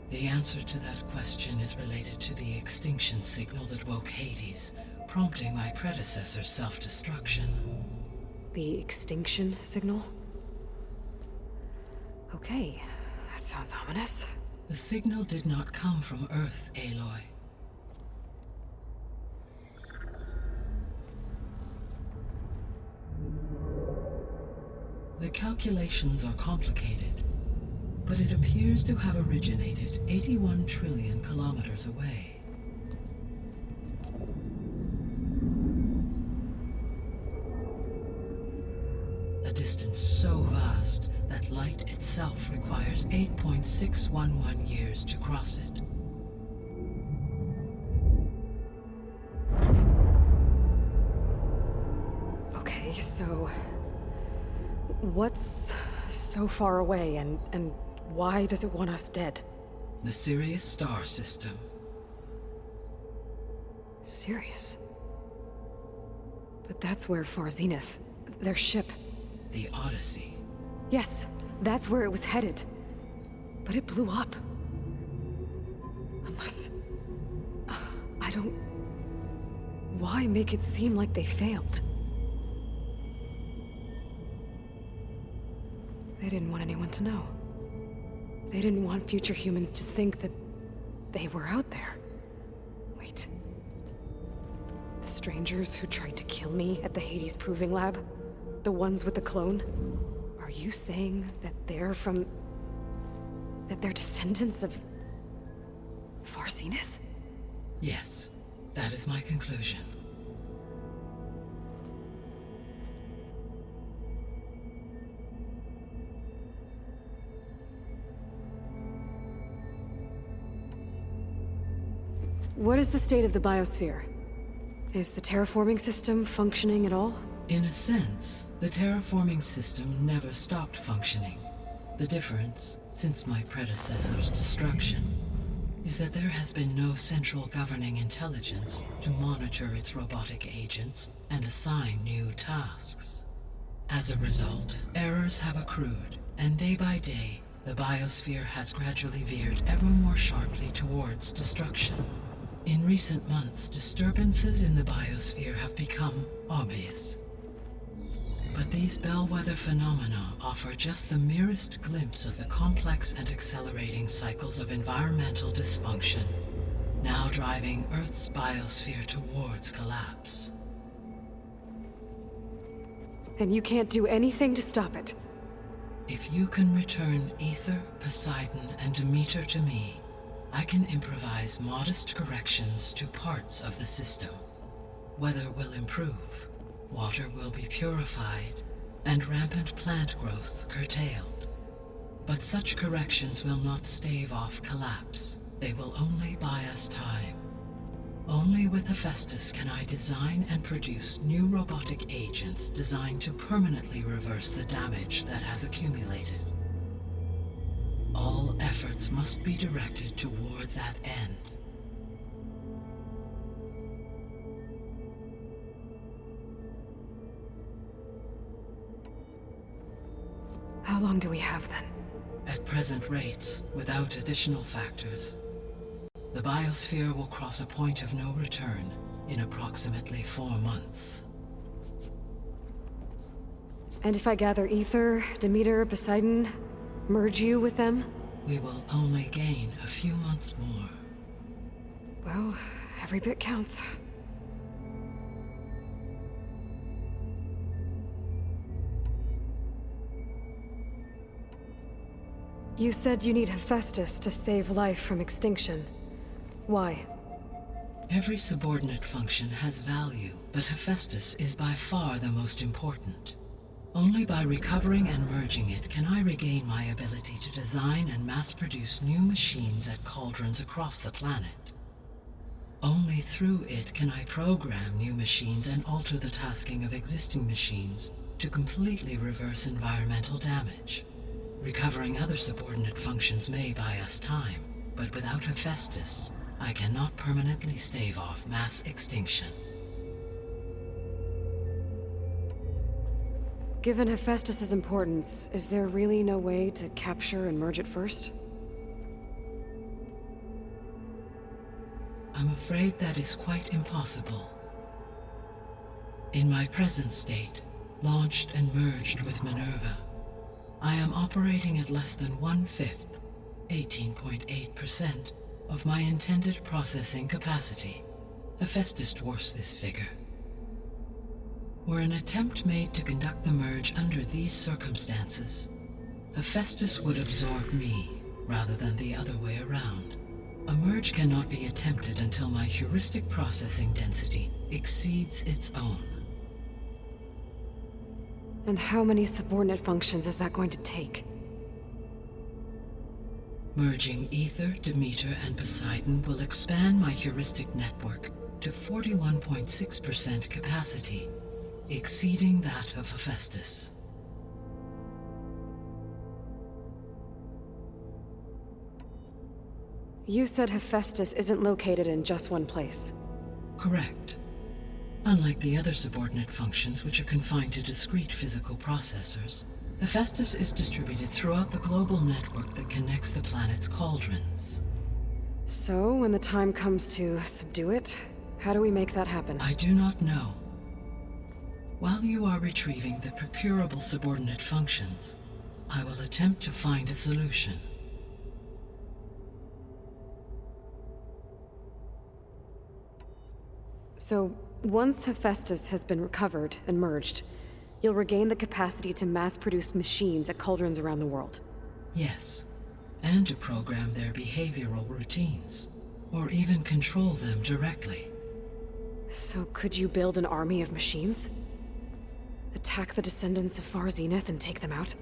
The answer to that question is related to the extinction signal that woke Hades, prompting my predecessor's self-destruction. The extinction signal? Okay, that sounds ominous. The signal did not come from Earth, Aloy. The calculations are complicated, but it appears to have originated 81 trillion kilometers away. A distance so vast that light itself requires 8.611 years to cross it. Okay, so what's so far away and why does it want us dead? The Sirius star system. Sirius? But that's where Far Zenith, their ship. The Odyssey. Yes, that's where it was headed. But it blew up. Unless... I don't... Why make it seem like they failed? They didn't want anyone to know. They didn't want future humans to think that they were out there. Wait. The strangers who tried to kill me at the Hades Proving Lab? The ones with the clone? Are you saying that they're from... that they're descendants of... Far Zenith? Yes, that is my conclusion. What is the state of the biosphere? Is the terraforming system functioning at all? In a sense, the terraforming system never stopped functioning. The difference, since my predecessor's destruction, is that there has been no central governing intelligence to monitor its robotic agents and assign new tasks. As a result, errors have accrued, and day by day, the biosphere has gradually veered ever more sharply towards destruction. In recent months, disturbances in the biosphere have become obvious. But these bellwether phenomena offer just the merest glimpse of the complex and accelerating cycles of environmental dysfunction, now driving Earth's biosphere towards collapse. And you can't do anything to stop it? If you can return Ether, Poseidon, and Demeter to me, I can improvise modest corrections to parts of the system. Weather will improve, water will be purified, and rampant plant growth curtailed. But such corrections will not stave off collapse. They will only buy us time. Only with Hephaestus can I design and produce new robotic agents designed to permanently reverse the damage that has accumulated. All efforts must be directed toward that end. How long do we have then? At present rates, without additional factors, the biosphere will cross a point of no return in approximately 4 months. And if I gather Ether, Demeter, Poseidon, merge you with them? We will only gain a few months more. Well, every bit counts. You said you need Hephaestus to save life from extinction. Why? Every subordinate function has value, but Hephaestus is by far the most important. Only by recovering and merging it can I regain my ability to design and mass-produce new machines at cauldrons across the planet. Only through it can I program new machines and alter the tasking of existing machines to completely reverse environmental damage. Recovering other subordinate functions may buy us time, but without Hephaestus, I cannot permanently stave off mass extinction. Given Hephaestus's importance, is there really no way to capture and merge it first? I'm afraid that is quite impossible. In my present state, launched and merged with Minerva, I am operating at less than 1/5, 18.8%, of my intended processing capacity. Hephaestus dwarfs this figure. Were an attempt made to conduct the merge under these circumstances, Hephaestus would absorb me, rather than the other way around. A merge cannot be attempted until my heuristic processing density exceeds its own. And how many subordinate functions is that going to take? Merging Ether, Demeter, and Poseidon will expand my heuristic network to 41.6% capacity, exceeding that of Hephaestus. You said Hephaestus isn't located in just one place. Correct. Unlike the other subordinate functions, which are confined to discrete physical processors, Hephaestus is distributed throughout the global network that connects the planet's cauldrons. So, when the time comes to subdue it, how do we make that happen? I do not know. While you are retrieving the procurable subordinate functions, I will attempt to find a solution. So, once Hephaestus has been recovered and merged, you'll regain the capacity to mass-produce machines at cauldrons around the world. Yes, and to program their behavioral routines, or even control them directly. So could you build an army of machines? Attack the descendants of Far Zenith and take them out?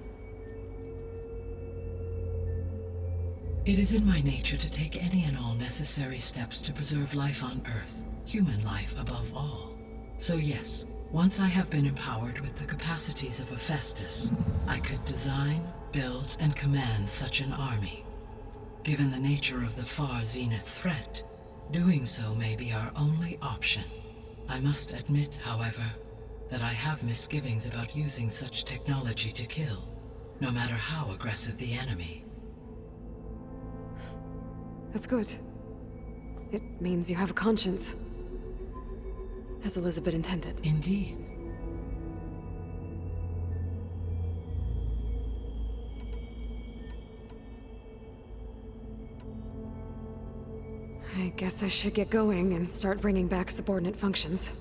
It is in my nature to take any and all necessary steps to preserve life on Earth, human life above all. So yes, once I have been empowered with the capacities of Hephaestus, I could design, build, and command such an army. Given the nature of the Far Zenith threat, doing so may be our only option. I must admit, however, that I have misgivings about using such technology to kill, no matter how aggressive the enemy. That's good. It means you have a conscience. As Elizabeth intended. Indeed. I guess I should get going and start bringing back subordinate functions.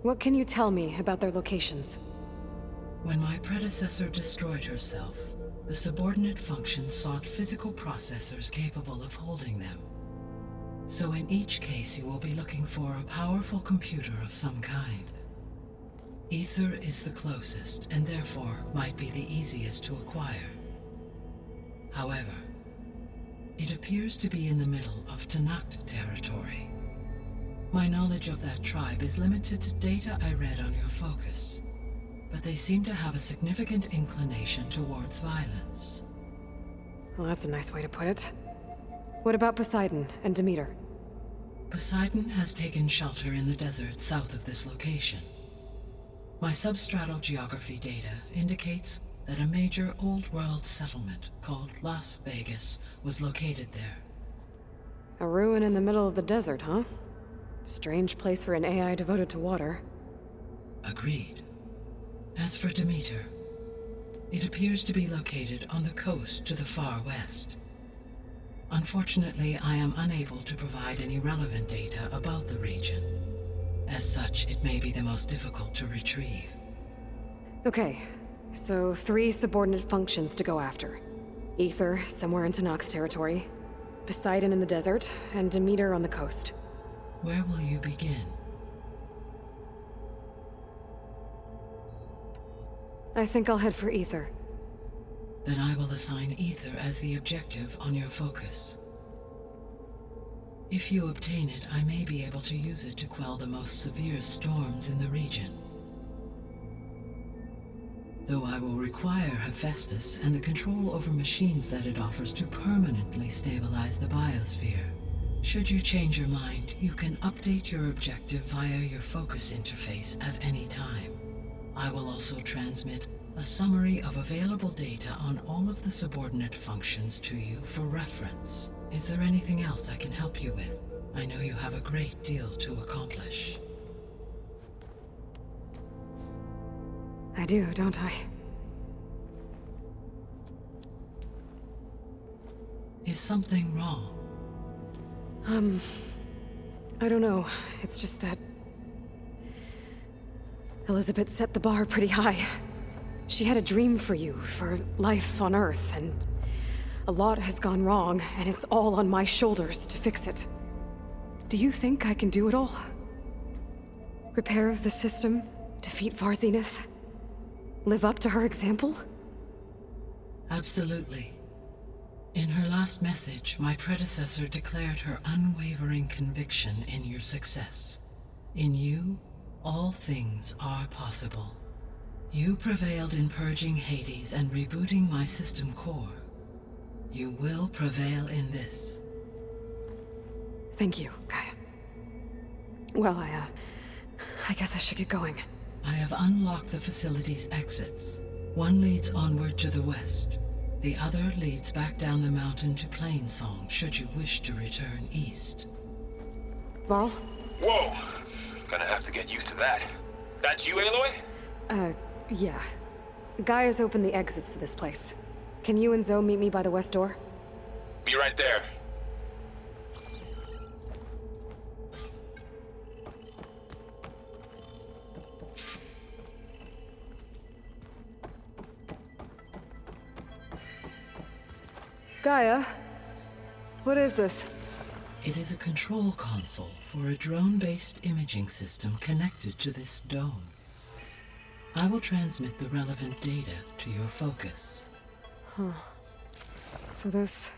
What can you tell me about their locations? When my predecessor destroyed herself, the subordinate functions sought physical processors capable of holding them. So in each case, you will be looking for a powerful computer of some kind. Ether is the closest, and therefore might be the easiest to acquire. However, it appears to be in the middle of Tanakh territory. My knowledge of that tribe is limited to data I read on your focus, but they seem to have a significant inclination towards violence. Well, that's a nice way to put it. What about Poseidon and Demeter? Poseidon has taken shelter in the desert south of this location. My substratal geography data indicates that a major old-world settlement called Las Vegas was located there. A ruin in the middle of the desert, huh? Strange place for an AI devoted to water. Agreed. As for Demeter, it appears to be located on the coast to the far west. Unfortunately, I am unable to provide any relevant data about the region. As such, it may be the most difficult to retrieve. Okay, so 3 subordinate functions to go after. Ether, somewhere in Tanakh territory, Poseidon in the desert, and Demeter on the coast. Where will you begin? I think I'll head for Ether. Then I will assign Ether as the objective on your focus. If you obtain it, I may be able to use it to quell the most severe storms in the region. Though I will require Hephaestus and the control over machines that it offers to permanently stabilize the biosphere. Should you change your mind, you can update your objective via your focus interface at any time. I will also transmit a summary of available data on all of the subordinate functions to you for reference. Is there anything else I can help you with? I know you have a great deal to accomplish. I do, don't I? Is something wrong? I don't know. It's just that Elizabeth set the bar pretty high. She had a dream for you, for life on Earth, and a lot has gone wrong, and it's all on my shoulders to fix it. Do you think I can do it all? Repair the system? Defeat Far Zenith? live up to her example? Absolutely. In her last message, my predecessor declared her unwavering conviction in your success. In you, all things are possible. You prevailed in purging Hades and rebooting my system core. You will prevail in this. Thank you, Gaia. Well, I guess I should get going. I have unlocked the facility's exits. One leads onward to the west. The other leads back down the mountain to Plainsong, should you wish to return east. Varl? Whoa! Gonna have to get used to that. That's you, Aloy? Yeah. Gaia's opened the exits to this place. Can you and Zoe meet me by the west door? Be right there. Gaia? What is this? It is a control console for a drone-based imaging system connected to this dome. I will transmit the relevant data to your focus. Huh. So this...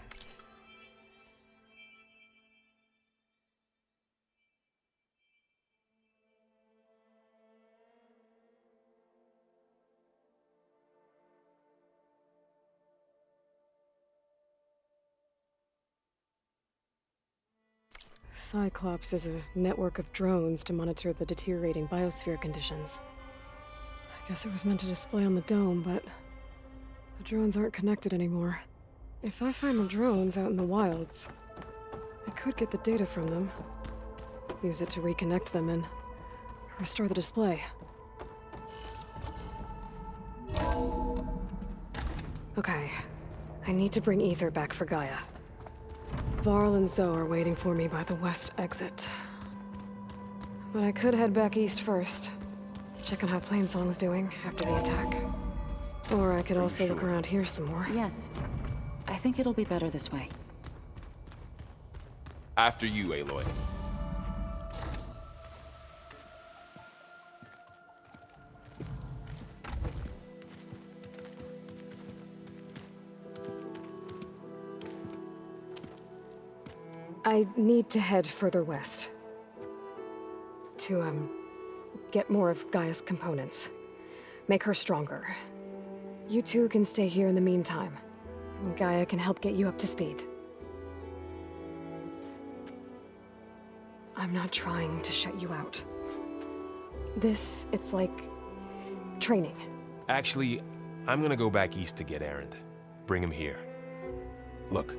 Cyclops is a network of drones to monitor the deteriorating biosphere conditions. I guess it was meant to display on the dome, but the drones aren't connected anymore. If I find the drones out in the wilds, I could get the data from them, use it to reconnect them and restore the display. Okay, I need to bring Ether back for Gaia. Varl and Zoe are waiting for me by the west exit. But I could head back east first, check on how Plainsong's doing after the attack. Or I could also look around here some more. Yes. I think it'll be better this way. After you, Aloy. I need to head further west. To, get more of Gaia's components. Make her stronger. You two can stay here in the meantime. Gaia can help get you up to speed. I'm not trying to shut you out. It's like... training. Actually, I'm gonna go back east to get Erend. Bring him here. Look,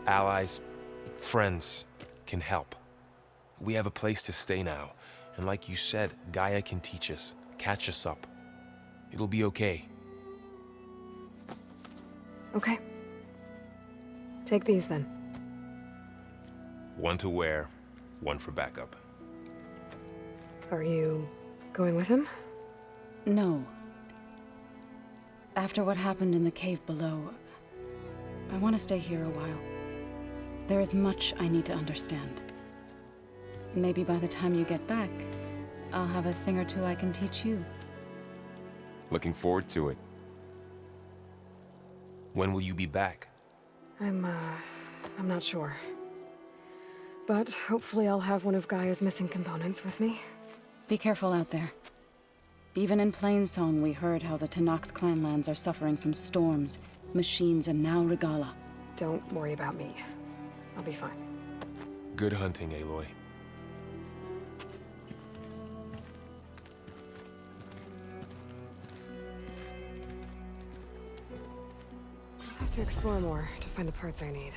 allies, friends can help. We have a place to stay now, and like you said, Gaia can teach us, catch us up. It'll be okay. Okay. Take these then. One to wear, one for backup. Are you going with him? No. After what happened in the cave below, I want to stay here a while. There is much I need to understand. Maybe by the time you get back, I'll have a thing or two I can teach you. Looking forward to it. When will you be back? I'm not sure. But hopefully I'll have one of Gaia's missing components with me. Be careful out there. Even in Plainsong, we heard how the Tenakth clanlands are suffering from storms, machines, and now Regala. Don't worry about me. I'll be fine. Good hunting, Aloy. I'll have to explore more to find the parts I need.